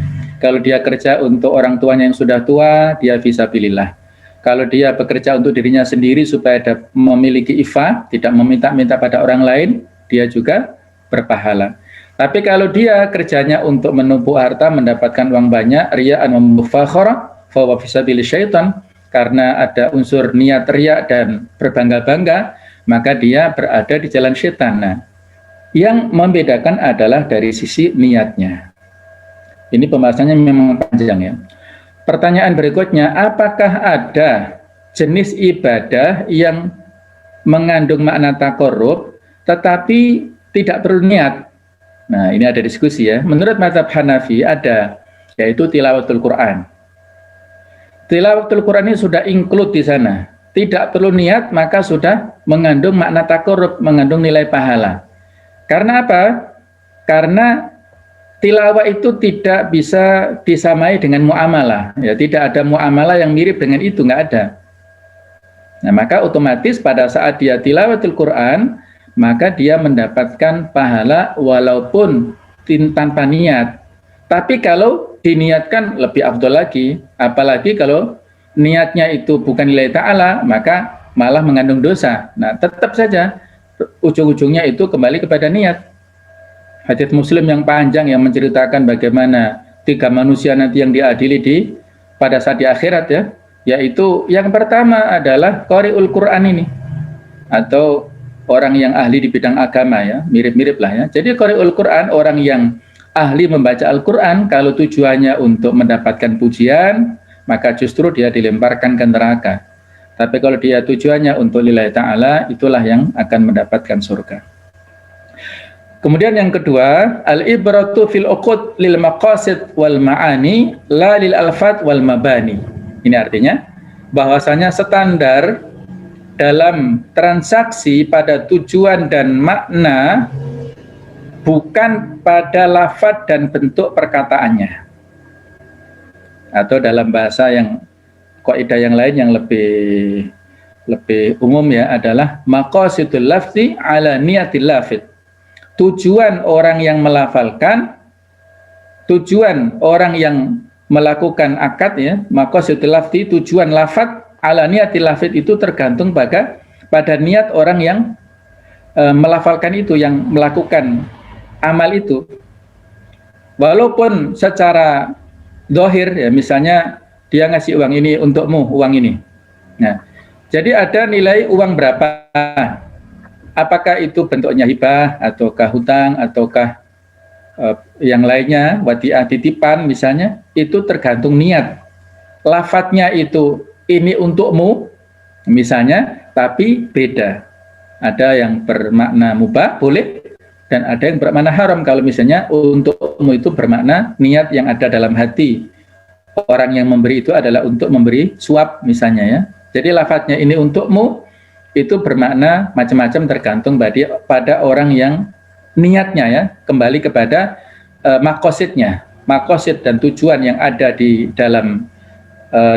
Kalau dia kerja untuk orang tuanya yang sudah tua, dia fisabilillah. Kalau dia bekerja untuk dirinya sendiri supaya memiliki ifah, tidak meminta-minta pada orang lain, dia juga berpahala. Tapi kalau dia kerjanya untuk menumpuk harta, mendapatkan uang banyak, riya'an wa mufakhara, fa huwa fisabilillah syaitan, karena ada unsur niat riya dan berbangga-bangga, maka dia berada di jalan syaitan. Nah, yang membedakan adalah dari sisi niatnya. Ini pembahasannya memang panjang ya. Pertanyaan berikutnya, apakah ada jenis ibadah yang mengandung makna taqarrub tetapi tidak perlu niat? Nah, ini ada diskusi ya. Menurut mazhab Hanafi ada, yaitu tilawatul Quran. Tilawatul Quran ini sudah include di sana. Tidak perlu niat, maka sudah mengandung makna taqarrub, mengandung nilai pahala. Karena apa? Karena tilawah itu tidak bisa disamai dengan muamalah. Ya, tidak ada muamalah yang mirip dengan itu, nggak ada. Nah, maka otomatis pada saat dia tilawatul Quran, maka dia mendapatkan pahala walaupun tanpa niat. Tapi kalau diniatkan lebih afdol lagi, apalagi kalau niatnya itu bukan lillahi ta'ala, maka malah mengandung dosa. Nah, tetap saja ujung-ujungnya itu kembali kepada niat. Hadits Muslim yang panjang yang menceritakan bagaimana 3 manusia nanti yang diadili pada saat di akhirat ya, yaitu yang pertama adalah qari'ul Quran ini, atau orang yang ahli di bidang agama ya, mirip-mirip lah ya. Jadi qari'ul Quran, orang yang ahli membaca Al-Quran, kalau tujuannya untuk mendapatkan pujian, maka justru dia dilemparkan ke neraka. Tapi kalau dia tujuannya untuk lillahi ta'ala, itulah yang akan mendapatkan surga. Kemudian yang kedua, al-ibratu fil uqud lil maqasid wal ma'ani la lil alfat wal mabani. Ini artinya bahwasanya standar dalam transaksi pada tujuan dan makna, bukan pada lafaz dan bentuk perkataannya. Atau dalam bahasa yang kaidah yang lain yang lebih umum ya, adalah maqasidul lafzi ala niyatil lafid. Tujuan orang yang melafalkan, tujuan orang yang melakukan akad ya, maqasidul lafzi, tujuan lafaz ala niyatil lafid itu tergantung pada niat orang yang melafalkan itu, yang melakukan amal itu. Walaupun secara zahir ya, misalnya dia ngasih uang ini untukmu, uang ini. Nah, jadi ada nilai uang berapa? Apakah itu bentuknya hibah ataukah hutang ataukah yang lainnya, wadiah titipan misalnya, itu tergantung niat. Lafadznya itu ini untukmu misalnya, tapi beda. Ada yang bermakna mubah, boleh, dan ada yang bermakna haram. Kalau misalnya untukmu itu bermakna niat yang ada dalam hati. Orang yang memberi itu adalah untuk memberi suap misalnya ya. Jadi lafadznya ini untukmu itu bermakna macam-macam tergantung pada orang yang niatnya ya. Kembali kepada maqasidnya, maqasid dan tujuan yang ada di dalam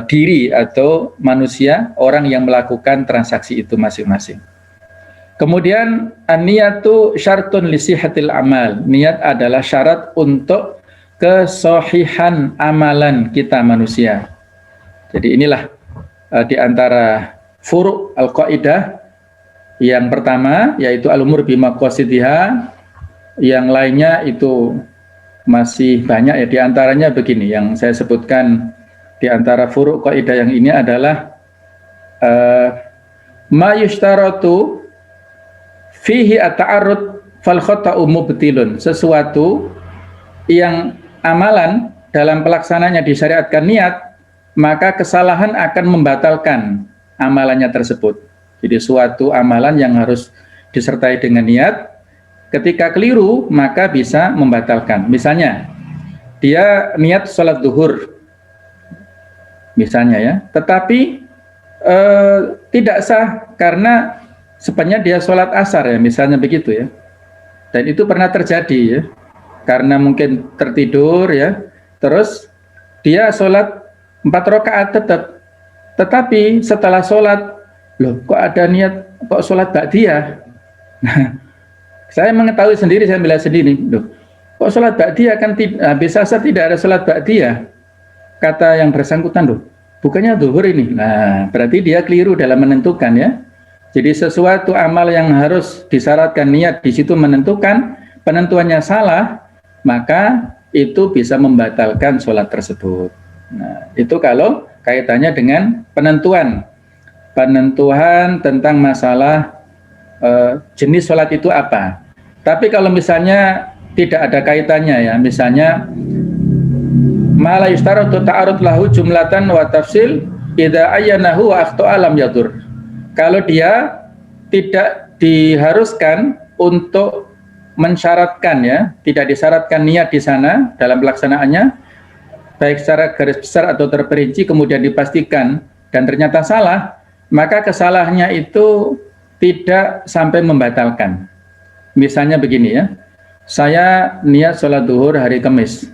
diri atau manusia, orang yang melakukan transaksi itu masing-masing. Kemudian an-niyatu syartun li sihhatil amal. Niat adalah syarat untuk kesohihan amalan kita manusia. Jadi inilah di antara furu' al-qaidah yang pertama yaitu al-umur bimaqasidiha, yang lainnya itu masih banyak ya, di antaranya begini yang saya sebutkan di antara furu' qaidah yang ini adalah ma yushtaratu fihi at-ta'arrud fal khata'u mubtilun, sesuatu yang amalan dalam pelaksananya disyariatkan niat, maka kesalahan akan membatalkan amalannya tersebut. Jadi suatu amalan yang harus disertai dengan niat, ketika keliru maka bisa membatalkan. Misalnya dia niat sholat duhur misalnya ya, tetapi tidak sah karena sebenarnya dia sholat asar ya, misalnya begitu ya. Dan itu pernah terjadi ya, karena mungkin tertidur ya, terus dia sholat 4 rakaat tetap, tetapi setelah sholat, loh kok ada niat, kok sholat ba'diyah? Saya mengetahui sendiri, saya melihat sendiri, loh kok sholat ba'diyah, kan habis asar tidak ada sholat ba'diyah. Kata yang bersangkutan, loh bukannya zuhur ini. Nah berarti dia keliru dalam menentukan ya. Jadi sesuatu amal yang harus disyaratkan niat di situ menentukan, penentuannya salah, maka itu bisa membatalkan sholat tersebut. Nah, itu kalau kaitannya dengan penentuan tentang masalah jenis sholat itu apa. Tapi kalau misalnya tidak ada kaitannya ya, misalnya ma la yustaratu ta'arud lahu jumlatan wa tafsil idza ayyanahu wa akhta'a lam yadur. Kalau dia tidak diharuskan untuk mensyaratkan ya, tidak disyaratkan niat di sana dalam pelaksanaannya, baik secara garis besar atau terperinci, kemudian dipastikan dan ternyata salah, maka kesalahannya itu tidak sampai membatalkan. Misalnya begini ya, saya niat sholat duhur hari Kamis,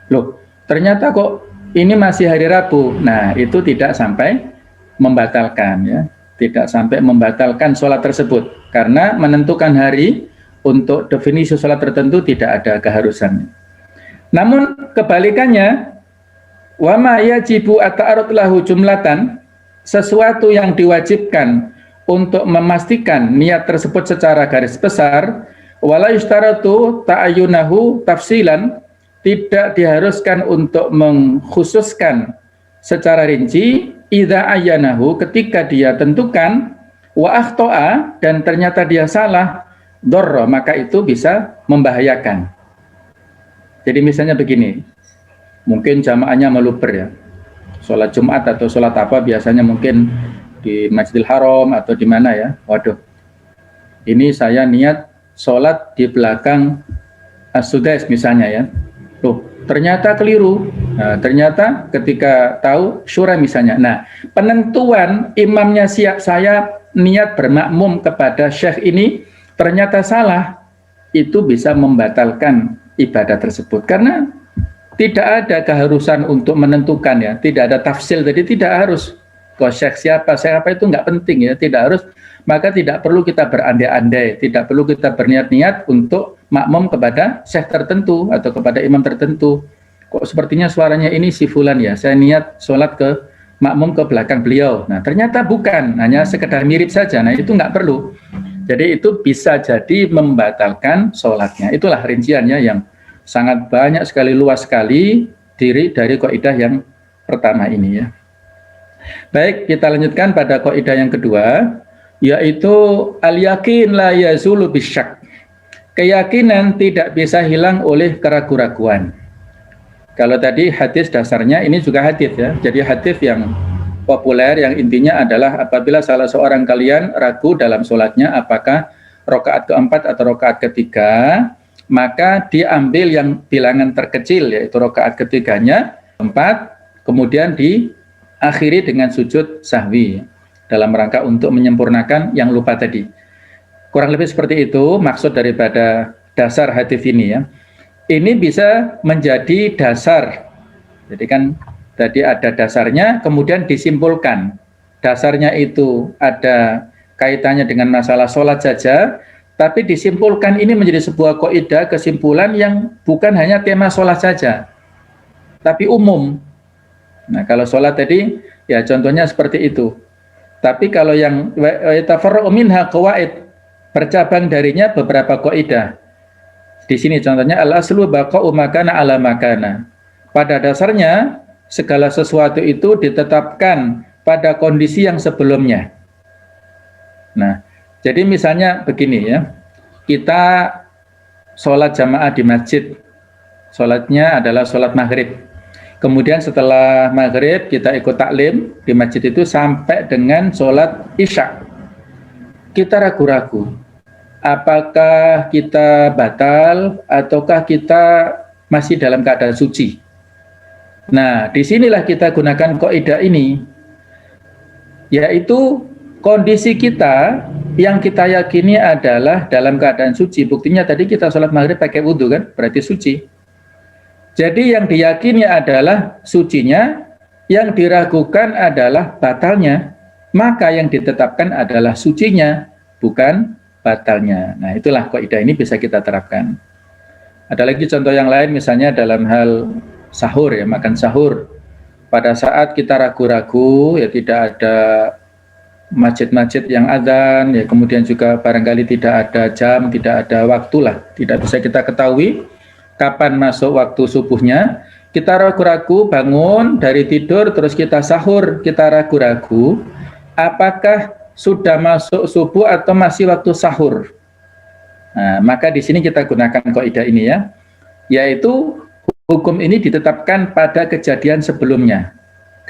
loh ternyata kok ini masih hari Rabu. Nah itu tidak sampai membatalkan ya, tidak sampai membatalkan sholat tersebut, karena menentukan hari untuk definisi sholat tertentu tidak ada keharusan. Namun kebalikannya, wa ma yajibu at-ta'arud lahu jumlatan, sesuatu yang diwajibkan untuk memastikan niat tersebut secara garis besar, wala yustaratu ta'ayyunahu tafsilan, tidak diharuskan untuk mengkhususkan secara rinci, idza ayyanahu, ketika dia tentukan, wa akhta'a, dan ternyata dia salah, dorro, maka itu bisa membahayakan. Jadi misalnya begini, mungkin jamaahnya meluber ya, sholat Jumat atau sholat apa biasanya mungkin di Masjidil Haram atau di mana ya, waduh ini saya niat sholat di belakang As-Sudais misalnya ya, loh ternyata keliru. Nah, ternyata ketika tahu syura misalnya, nah penentuan imamnya siap, saya niat bermakmum kepada syekh ini ternyata salah, itu bisa membatalkan ibadah tersebut, karena tidak ada keharusan untuk menentukan ya, tidak ada tafsil, jadi tidak harus ke syekh siapa itu nggak penting ya, tidak harus, maka tidak perlu kita berandai-andai, tidak perlu kita berniat-niat untuk makmum kepada syekh tertentu atau kepada imam tertentu. Kok sepertinya suaranya ini si fulan ya, saya niat sholat ke makmum ke belakang beliau, nah ternyata bukan, hanya sekedar mirip saja, nah itu nggak perlu. Jadi itu bisa jadi membatalkan sholatnya. Itulah rinciannya yang sangat banyak sekali, luas sekali dari kaidah yang pertama ini ya. Baik, kita lanjutkan pada kaidah yang kedua, yaitu al-yakin la yazulu bisyak. Keyakinan tidak bisa hilang oleh keraguan-raguan. Kalau tadi hadis dasarnya, ini juga hadis ya. Jadi hadis yang populer yang intinya adalah apabila salah seorang kalian ragu dalam sholatnya apakah rakaat keempat atau rakaat ketiga, maka diambil yang bilangan terkecil, yaitu rakaat ketiganya 4, kemudian diakhiri dengan sujud sahwi dalam rangka untuk menyempurnakan yang lupa tadi. Kurang lebih seperti itu maksud daripada dasar hadis ini ya. Ini bisa menjadi dasar. Jadi kan tadi ada dasarnya, kemudian disimpulkan. Dasarnya itu ada kaitannya dengan masalah sholat saja, tapi disimpulkan ini menjadi sebuah kaidah kesimpulan yang bukan hanya tema sholat saja, tapi umum. Nah, kalau sholat tadi, ya contohnya seperti itu. Tapi kalau yang tafarra'u minha qawaid, bercabang darinya beberapa kaidah. Di sini contohnya al-aslu baqa'u makana ala makana. Pada dasarnya segala sesuatu itu ditetapkan pada kondisi yang sebelumnya. Nah, jadi misalnya begini ya. Kita sholat jamaah di masjid. Sholatnya adalah sholat maghrib. Kemudian setelah maghrib kita ikut taklim di masjid itu sampai dengan sholat isya. Kita ragu-ragu, apakah kita batal ataukah kita masih dalam keadaan suci. Nah, disinilah kita gunakan kaidah ini, yaitu kondisi kita yang kita yakini adalah dalam keadaan suci. Buktinya tadi kita sholat maghrib pakai wudhu kan, berarti suci. Jadi yang diyakini adalah sucinya, yang diragukan adalah batalnya, maka yang ditetapkan adalah sucinya, bukan batalnya. Nah, itulah kaidah ini bisa kita terapkan. Ada lagi contoh yang lain, misalnya dalam hal sahur ya, makan sahur. Pada saat kita ragu-ragu, ya tidak ada masjid-masjid yang adzan, ya kemudian juga barangkali tidak ada jam, tidak ada waktu lah, tidak bisa kita ketahui kapan masuk waktu subuhnya, kita ragu-ragu bangun dari tidur terus kita sahur, kita ragu-ragu apakah sudah masuk subuh atau masih waktu sahur. Nah, maka di sini kita gunakan kaidah ini ya, yaitu hukum ini ditetapkan pada kejadian sebelumnya.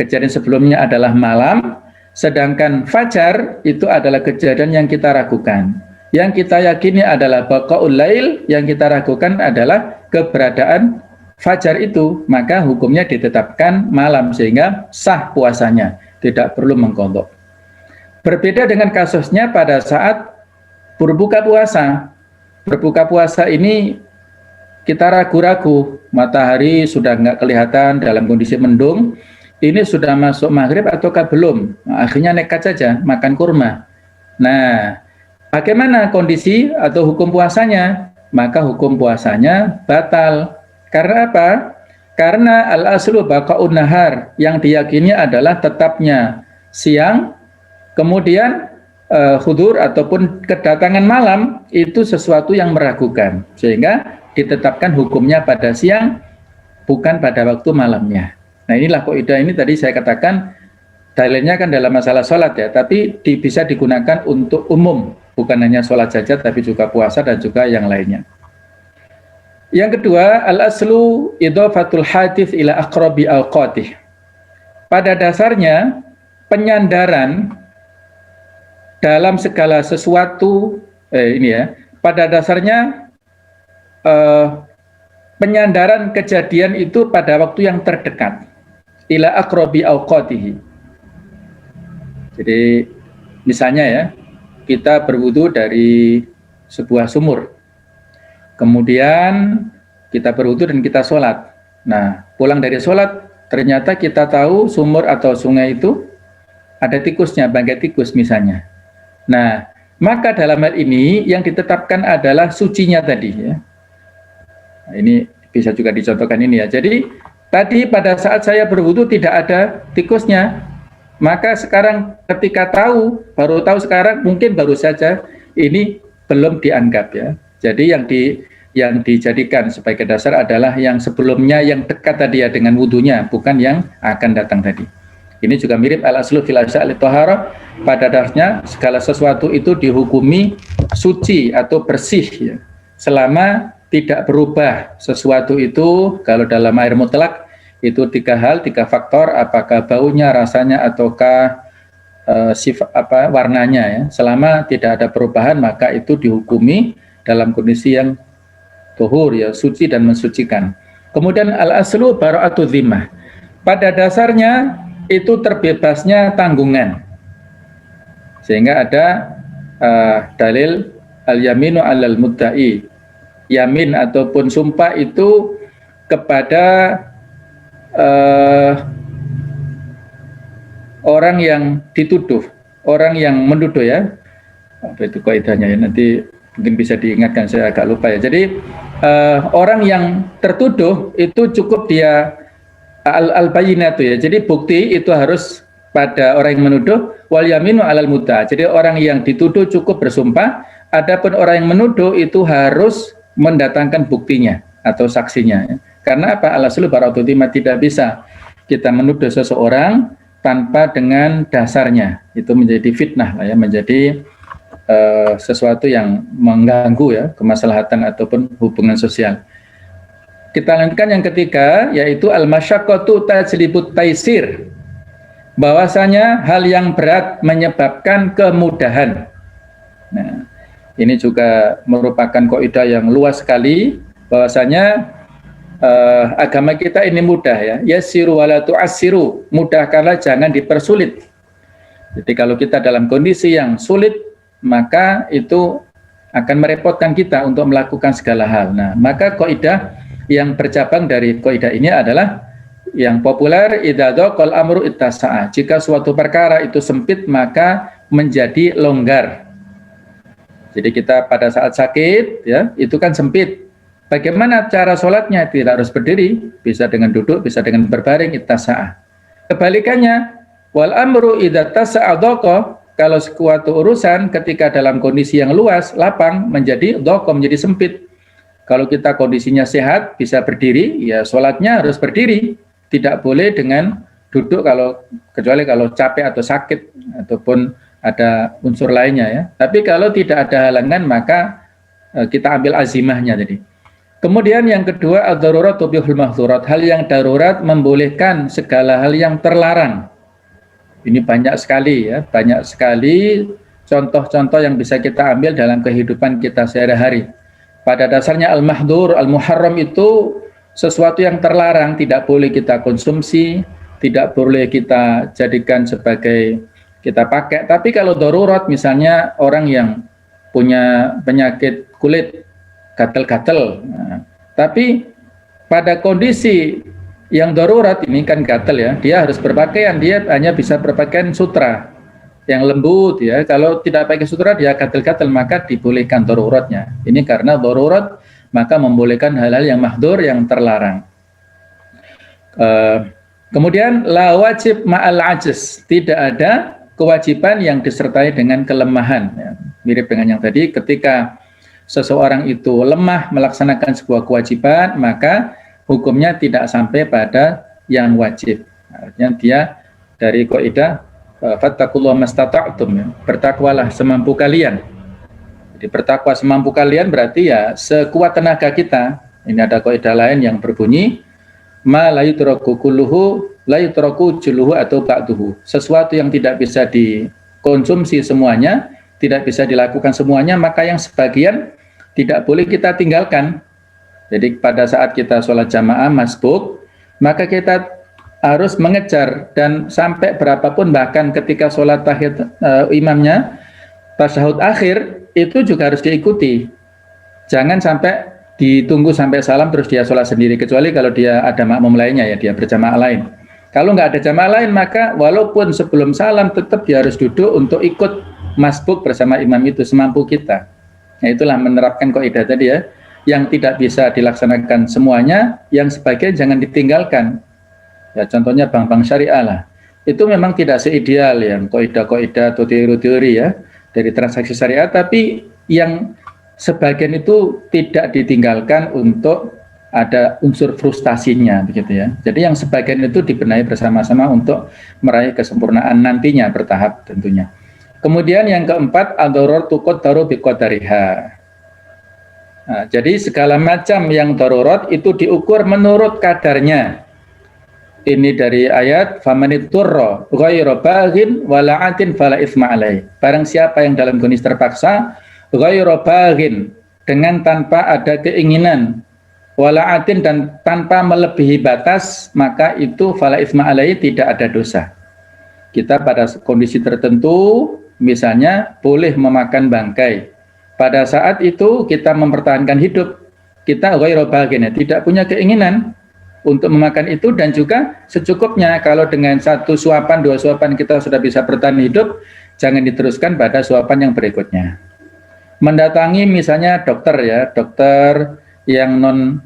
Kejadian sebelumnya adalah malam, sedangkan fajar itu adalah kejadian yang kita ragukan. Yang kita yakini adalah baqaul lail, yang kita ragukan adalah keberadaan fajar itu, maka hukumnya ditetapkan malam sehingga sah puasanya, tidak perlu mengqadha. Berbeda dengan kasusnya pada saat berbuka puasa. Berbuka puasa ini kita ragu-ragu, matahari sudah nggak kelihatan dalam kondisi mendung, ini sudah masuk maghrib ataukah belum? Nah, akhirnya nekat saja makan kurma. Nah, bagaimana kondisi atau hukum puasanya? Maka hukum puasanya batal. Karena apa? Karena al-aslu baqa'un nahar, yang diyakini adalah tetapnya siang, kemudian hudur ataupun kedatangan malam itu sesuatu yang meragukan, sehingga ditetapkan hukumnya pada siang, bukan pada waktu malamnya. Nah, inilah kaidah ini tadi saya katakan dalilnya kan dalam masalah sholat ya, tapi bisa digunakan untuk umum, bukan hanya sholat saja, tapi juga puasa dan juga yang lainnya. Yang kedua, al-aslu idhafatul hadits ila aqrabi awqatih. Pada dasarnya, penyandaran dalam segala sesuatu, pada dasarnya penyandaran kejadian itu pada waktu yang terdekat, ila aqrabi awqatihi. Jadi misalnya ya, kita berwudu dari sebuah sumur, kemudian kita berwudu dan kita sholat. Nah, pulang dari sholat ternyata kita tahu sumur atau sungai itu ada tikusnya, bangkai tikus misalnya. Nah, maka dalam hal ini yang ditetapkan adalah sucinya tadi ya. Nah, ini bisa juga dicontohkan ini ya. Jadi tadi pada saat saya berwudu tidak ada tikusnya, maka sekarang ketika baru tahu sekarang, mungkin baru saja ini belum dianggap ya. Jadi yang dijadikan sebagai dasar adalah yang sebelumnya, yang dekat tadi ya dengan wudunya, bukan yang akan datang tadi. Ini juga mirip al-aslu fil asya'il thaharah, pada dasarnya segala sesuatu itu dihukumi suci atau bersih ya, selama tidak berubah sesuatu itu. Kalau dalam air mutlak itu tiga faktor, apakah baunya, rasanya, ataukah warnanya ya. Selama tidak ada perubahan, maka itu dihukumi dalam kondisi yang tuhur ya, suci dan mensucikan. Kemudian al-aslu bara'atu dhimmah. Pada dasarnya itu terbebasnya tanggungan. Sehingga ada dalil al-yaminu 'alal mudda'i. Yamin ataupun sumpah itu kepada orang yang dituduh, orang yang menuduh ya. Apa itu kaidahnya ya, nanti mungkin bisa diingatkan, saya agak lupa ya. Jadi orang yang tertuduh itu cukup dia al-bayyinatu ya. Jadi bukti itu harus pada orang yang menuduh, wal yaminu alal mudda. Jadi orang yang dituduh cukup bersumpah, adapun orang yang menuduh itu harus mendatangkan buktinya atau saksinya ya. Karena apa? Al-aslu bara'atu dzimma, tidak bisa kita menuduh seseorang tanpa dengan dasarnya. Itu menjadi fitnah lah ya, menjadi sesuatu yang mengganggu ya kemaslahatan ataupun hubungan sosial. Kita lanjutkan yang ketiga, yaitu al-masyaqqatu tajlibut taisir. Bahwasanya hal yang berat menyebabkan kemudahan. Nah, ini juga merupakan kaidah yang luas sekali, bahwasanya agama kita ini mudah ya. Yassiru wala tu'assiru, mudahkanlah jangan dipersulit. Jadi kalau kita dalam kondisi yang sulit, maka itu akan merepotkan kita untuk melakukan segala hal. Nah, maka kaidah yang bercabang dari kaidah ini adalah yang populer, idza dhaqal amru ittasa'a. Jika suatu perkara itu sempit, maka menjadi longgar. Jadi kita pada saat sakit ya, itu kan sempit. Bagaimana cara sholatnya? Tidak harus berdiri, bisa dengan duduk, bisa dengan berbaring, ittasa'a. Kebalikannya, wal amru idza tasa'a dhaqa. Kalau suatu urusan ketika dalam kondisi yang luas, lapang, menjadi dhaqa, menjadi sempit. Kalau kita kondisinya sehat, bisa berdiri, ya sholatnya harus berdiri. Tidak boleh dengan duduk, kecuali kalau capek atau sakit, ataupun ada unsur lainnya ya. Tapi kalau tidak ada halangan, maka kita ambil azimahnya jadi. Kemudian yang kedua, ad-darurat tubihul mahzurat. Hal yang darurat membolehkan segala hal yang terlarang. Ini banyak sekali ya, banyak sekali contoh-contoh yang bisa kita ambil dalam kehidupan kita sehari-hari. Pada dasarnya al-mahdzur, al-muharram itu sesuatu yang terlarang, tidak boleh kita konsumsi, tidak boleh kita jadikan sebagai kita pakai. Tapi kalau darurat, misalnya orang yang punya penyakit kulit, gatal-gatal, nah, tapi pada kondisi yang darurat ini kan gatal ya, dia harus berpakaian, dia hanya bisa berpakaian sutra yang lembut ya. Kalau tidak pakai sutra dia gatal-gatal, maka dibolehkan daruratnya. Ini karena darurat, maka membolehkan hal-hal yang mahdzur, yang terlarang. Kemudian la wajib ma'al ajiz, tidak ada kewajiban yang disertai dengan kelemahan ya. Mirip dengan yang tadi, ketika seseorang itu lemah melaksanakan sebuah kewajiban, maka hukumnya tidak sampai pada yang wajib. Artinya dia dari kaidah fattaqullaha mastata'tum, ya, bertakwalah semampu kalian. Jadi bertakwa semampu kalian berarti ya sekuat tenaga kita. Ini ada kaidah lain yang berbunyi ma la yutraku kulluhu la yutraku juluhu atau ba'duhu. Sesuatu yang tidak bisa dikonsumsi semuanya, tidak bisa dilakukan semuanya, maka yang sebagian tidak boleh kita tinggalkan. Jadi pada saat kita sholat jamaah masbuk, maka kita harus mengejar, dan sampai berapapun, bahkan ketika sholat tahiyat imamnya tasyahud akhir itu juga harus diikuti. Jangan sampai ditunggu sampai salam terus dia sholat sendiri, kecuali kalau dia ada makmum lainnya ya, dia berjamaah lain. Kalau nggak ada jamaah lain, maka walaupun sebelum salam tetap dia harus duduk untuk ikut masbuk bersama imam itu semampu kita. Nah, itulah menerapkan kaidah tadi ya, yang tidak bisa dilaksanakan semuanya, yang sebagian jangan ditinggalkan. Ya contohnya bank-bank syariah lah. Itu memang tidak seideal yang kaidah-kaidah atau teori-teori ya dari transaksi syariah, tapi yang sebagian itu tidak ditinggalkan untuk ada unsur frustasinya begitu ya. Jadi yang sebagian itu dibenahi bersama-sama untuk meraih kesempurnaan nantinya bertahap tentunya. Kemudian yang keempat, ad-darurat tuqaddaru biqadariha. Nah, jadi segala macam yang darurat itu diukur menurut kadarnya. Ini dari ayat famanitturra ghairu baghin wala 'atin fala itsma 'alaihi. Barang siapa yang dalam kondisi terpaksa ghairu baghin, dengan tanpa ada keinginan, wala 'atin, dan tanpa melebihi batas, maka itu fala itsma 'alaihi, tidak ada dosa. Kita pada kondisi tertentu misalnya boleh memakan bangkai. Pada saat itu kita mempertahankan hidup, kita ghairu baghin, tidak punya keinginan untuk memakan itu, dan juga secukupnya. Kalau dengan satu suapan, dua suapan kita sudah bisa bertahan hidup, jangan diteruskan pada suapan yang berikutnya. Mendatangi misalnya dokter ya, dokter yang non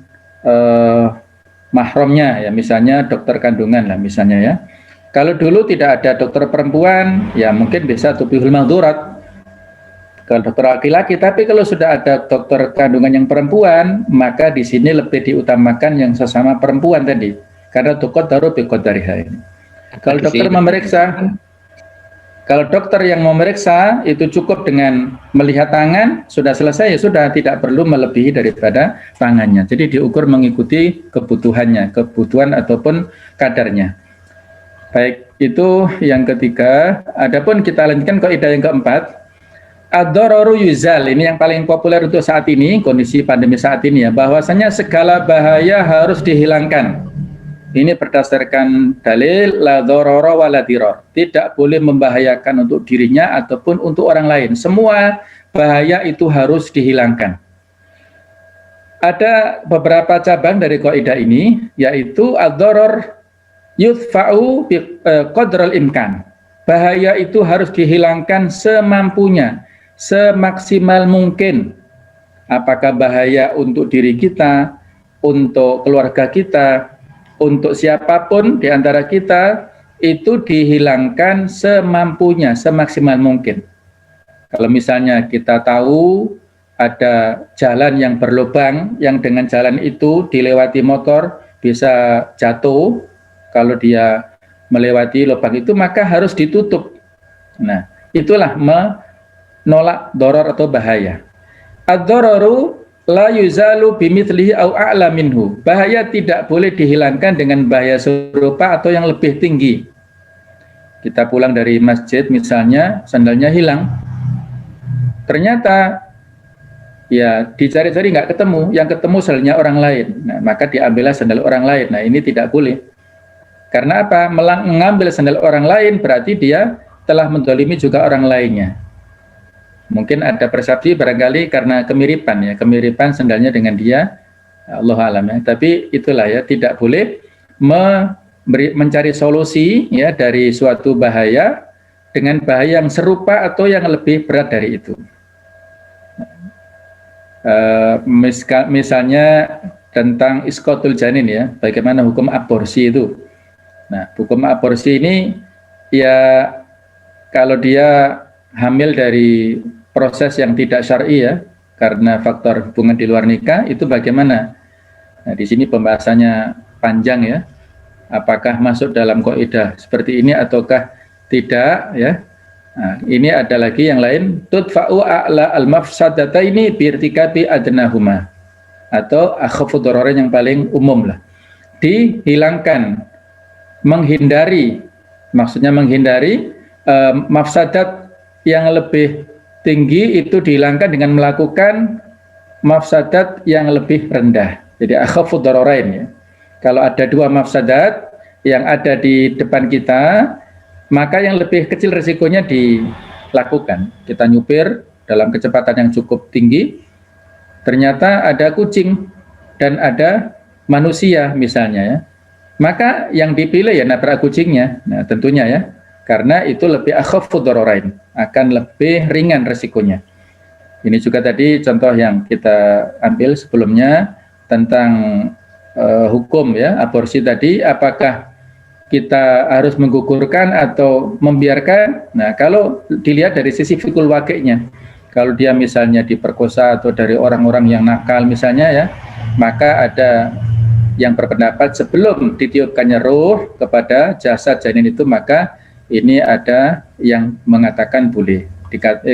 mahramnya ya, misalnya dokter kandungan lah misalnya ya. Kalau dulu tidak ada dokter perempuan, ya mungkin bisa tubihul mahdurat ke dokter laki-laki, tapi kalau sudah ada dokter kandungan yang perempuan, maka di sini lebih diutamakan yang sesama perempuan tadi, karena tuqaddaru biqadariha ini. Kalau dokter memeriksa, kalau dokter yang memeriksa itu cukup dengan melihat tangan, sudah selesai, ya sudah, tidak perlu melebihi daripada tangannya. Jadi diukur mengikuti kebutuhannya, kebutuhan ataupun kadarnya. Baik, itu yang ketiga. Adapun kita lanjutkan kaidah yang keempat, ad-dararu yuzal, ini yang paling populer untuk saat ini, kondisi pandemi saat ini ya, bahwasanya segala bahaya harus dihilangkan. Ini berdasarkan dalil la dharara wa la dirar. Tidak boleh membahayakan untuk dirinya ataupun untuk orang lain. Semua bahaya itu harus dihilangkan. Ada beberapa cabang dari kaidah ini, yaitu ad-dharar yudfa'u bi qadral imkan. Bahaya itu harus dihilangkan semampunya, semaksimal mungkin. Apakah bahaya untuk diri kita, untuk keluarga kita, untuk siapapun di antara kita, itu dihilangkan semampunya, semaksimal mungkin. Kalau misalnya kita tahu ada jalan yang berlubang, yang dengan jalan itu dilewati motor bisa jatuh, kalau dia melewati lubang itu maka harus ditutup. Nah, itulah menolak doror atau bahaya. Ad-dararu la yuzalu bimithlihi au a'la minhu. Bahaya tidak boleh dihilangkan dengan bahaya serupa atau yang lebih tinggi. Kita pulang dari masjid misalnya, sandalnya hilang. Ternyata ya dicari-cari nggak ketemu, yang ketemu sandalnya orang lain. Nah, maka diambillah sandal orang lain. Nah, ini tidak boleh. Karena apa? Mengambil sandal orang lain berarti dia telah menzalimi juga orang lainnya. Mungkin ada persepsi barangkali karena kemiripan ya, kemiripan sandalnya dengan dia, Allah alam ya. Tapi itulah ya, tidak boleh mencari solusi ya dari suatu bahaya dengan bahaya yang serupa atau yang lebih berat dari itu. Misalnya tentang iskotul janin ya, bagaimana hukum aborsi itu. Nah, hukum aborsi ini ya kalau dia hamil dari proses yang tidak syar'i ya, karena faktor hubungan di luar nikah, itu bagaimana? Nah, di sini pembahasannya panjang ya. Apakah masuk dalam kaidah seperti ini ataukah tidak ya? Nah, ini ada lagi yang lain, tudfa'u a'la al-mafsadataini birtikabi adnahuma, atau akhafu dararain yang paling umum lah. Dihilangkan, menghindari, maksudnya menghindari mafsadat yang lebih tinggi itu dihilangkan dengan melakukan mafsadat yang lebih rendah. Jadi akhafu dararain ya. Kalau ada dua mafsadat yang ada di depan kita, maka yang lebih kecil risikonya dilakukan. Kita nyupir dalam kecepatan yang cukup tinggi, ternyata ada kucing dan ada manusia misalnya ya. Maka yang dipilih ya nabrak kucingnya. Nah, tentunya ya, karena itu lebih akhafu dararain, akan lebih ringan resikonya. Ini juga tadi contoh yang kita ambil sebelumnya tentang hukum ya, aborsi tadi, apakah kita harus menggugurkan atau membiarkan. Nah, kalau dilihat dari sisi fikul waqi'nya, kalau dia misalnya diperkosa atau dari orang-orang yang nakal misalnya ya, maka ada yang berpendapat sebelum ditiupkannya ruh kepada jasad janin itu, maka ini ada yang mengatakan boleh.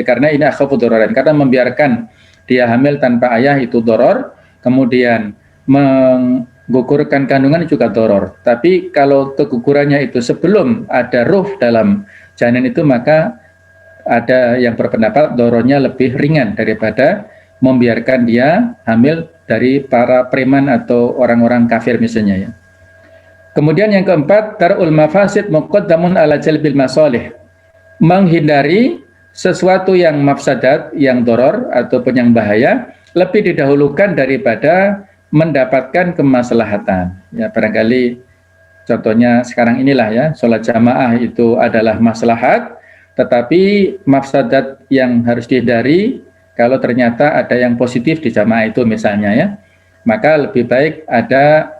Karena ini akhafu dararain, karena membiarkan dia hamil tanpa ayah itu doror, kemudian menggugurkan kandungan juga doror. Tapi kalau kegugurannya itu sebelum ada ruh dalam janin itu, maka ada yang berpendapat dorornya lebih ringan daripada membiarkan dia hamil dari para preman atau orang-orang kafir misalnya ya. Kemudian yang keempat, dar'ul mafasid muqaddamun ala jalbil masalih. Menghindari sesuatu yang mafsadat, yang doror ataupun yang bahaya lebih didahulukan daripada mendapatkan kemaslahatan. Ya, barangkali contohnya sekarang inilah ya, sholat jamaah itu adalah maslahat, Tetapi mafsadat yang harus dihindari kalau ternyata ada yang positif di jamaah itu misalnya ya, maka lebih baik ada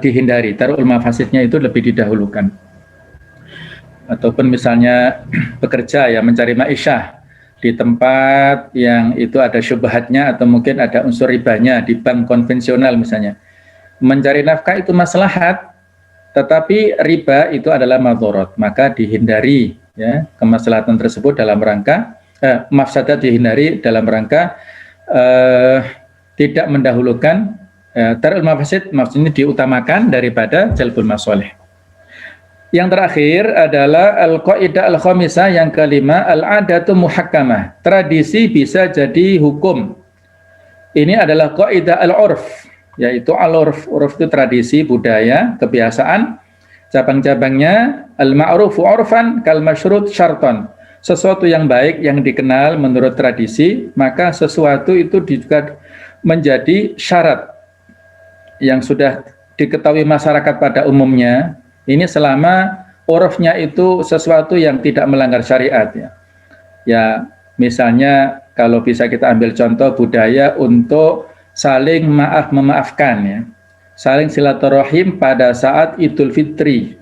dihindari, darul mafasidnya itu lebih didahulukan. Ataupun misalnya bekerja ya, mencari ma'isyah di tempat yang itu ada syubhatnya atau mungkin ada unsur ribanya di bank konvensional misalnya. Mencari nafkah itu maslahat, tetapi riba itu adalah madharat, maka dihindari ya kemaslahatan tersebut dalam rangka mafsadat dihindari dalam rangka tidak mendahulukan darul mafasid, maksudnya diutamakan daripada jalbul masalih. Yang terakhir adalah al-qaidah al-khamisah, yang kelima, al-adatu muhakkamah. Tradisi bisa jadi hukum. Ini adalah qaidah al-urf, yaitu al-urf. Urf itu tradisi, budaya, kebiasaan. Cabang-cabangnya al-ma'rufu urfan kal masyrut syarton. Sesuatu yang baik yang dikenal menurut tradisi, maka sesuatu itu juga menjadi syarat yang sudah diketahui masyarakat pada umumnya. Ini selama urufnya itu sesuatu yang tidak melanggar syariat ya. Ya, misalnya kalau bisa kita ambil contoh budaya untuk saling memaafkan ya. Saling silaturahim pada saat Idul Fitri.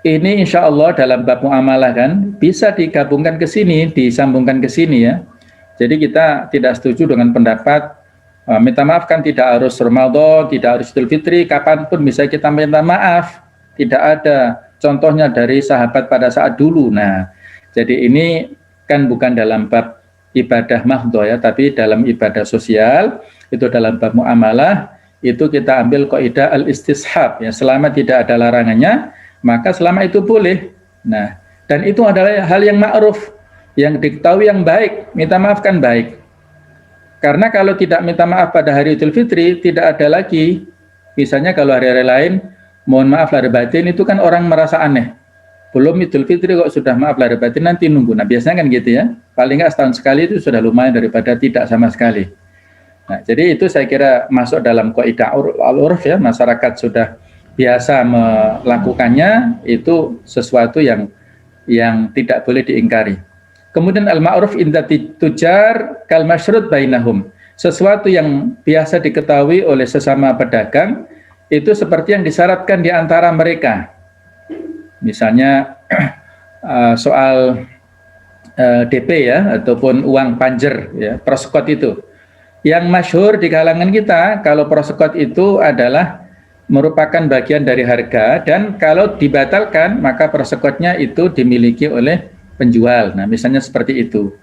Ini insya Allah dalam bab muamalah kan bisa digabungkan ke sini, disambungkan ke sini ya. Jadi kita tidak setuju dengan pendapat minta maaf kan tidak harus Ramadan, tidak harus Idul Fitri, kapanpun bisa kita minta maaf. Tidak ada contohnya dari sahabat pada saat dulu. Nah, jadi ini kan bukan dalam bab ibadah mahdhah ya, tapi dalam ibadah sosial, itu dalam bab muamalah, itu kita ambil kaidah al-istishab ya, selama tidak ada larangannya, maka selama itu boleh. Nah, dan itu adalah hal yang ma'ruf, yang diketahui yang baik, minta maaf kan baik. Karena kalau tidak minta maaf pada hari Idul Fitri, tidak ada lagi. Misalnya kalau hari-hari lain, mohon maaf lahir batin, itu kan orang merasa aneh. Belum Idul Fitri kok sudah maaf lahir batin, nanti nunggu. Nah biasanya kan gitu ya. Paling nggak setahun sekali itu sudah lumayan daripada tidak sama sekali. Nah jadi itu saya kira masuk dalam kaidah al-urf ya. Masyarakat sudah biasa melakukannya, itu sesuatu yang tidak boleh diingkari. Kemudian al-ma'ruf inda tujar kal masyrut bainahum. Sesuatu yang biasa diketahui oleh sesama pedagang, itu seperti yang disyaratkan di antara mereka. Misalnya soal DP ya, ataupun uang panjer ya, prosekot itu. Yang masyhur di kalangan kita, kalau prosekot itu adalah merupakan bagian dari harga, dan kalau dibatalkan maka prosekotnya itu dimiliki oleh penjual. Nah, misalnya seperti itu.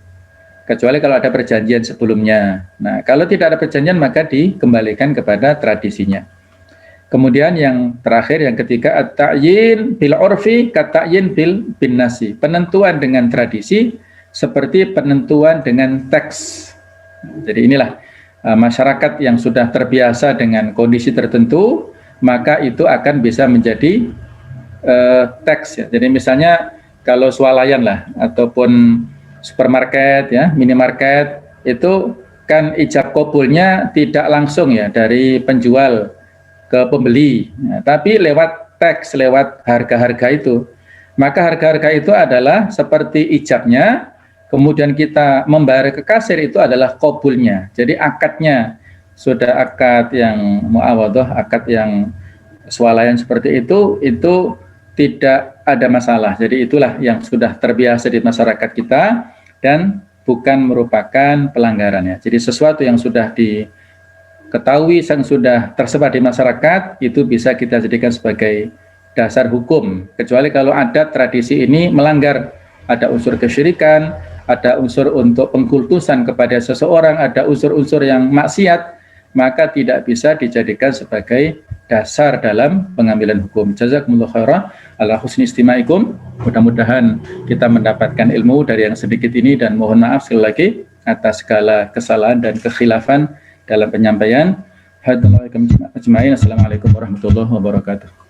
Kecuali kalau ada perjanjian sebelumnya. Nah, kalau tidak ada perjanjian maka dikembalikan kepada tradisinya. Kemudian yang terakhir, yang ketiga, at-ta'yin bil urfi kat-ta'yin bin nasi. Penentuan dengan tradisi seperti penentuan dengan teks. Jadi inilah masyarakat yang sudah terbiasa dengan kondisi tertentu, maka itu akan bisa menjadi teks ya. Jadi misalnya kalau swalayan lah ataupun supermarket ya, minimarket, itu kan ijab qabulnya tidak langsung ya dari penjual ke pembeli, nah, tapi lewat teks, lewat harga-harga itu. Maka harga-harga itu adalah seperti ijabnya, kemudian kita membayar ke kasir, itu adalah qabulnya. Jadi akadnya sudah akad yang muawadhah, akad yang swalayan seperti itu tidak ada masalah. Jadi itulah yang sudah terbiasa di masyarakat kita dan bukan merupakan pelanggaran ya. Jadi sesuatu yang sudah diketahui, yang sudah tersebar di masyarakat, itu bisa kita jadikan sebagai dasar hukum. Kecuali kalau ada tradisi ini melanggar, ada unsur kesyirikan, ada unsur untuk pengkultusan kepada seseorang, ada unsur-unsur yang maksiat, maka tidak bisa dijadikan sebagai dasar dalam pengambilan hukum. Jazakumullah khairan ala husni istimaikum. Mudah-mudahan kita mendapatkan ilmu dari yang sedikit ini, dan mohon maaf sekali lagi atas segala kesalahan dan kekhilafan dalam penyampaian. Assalamualaikum warahmatullahi wabarakatuh.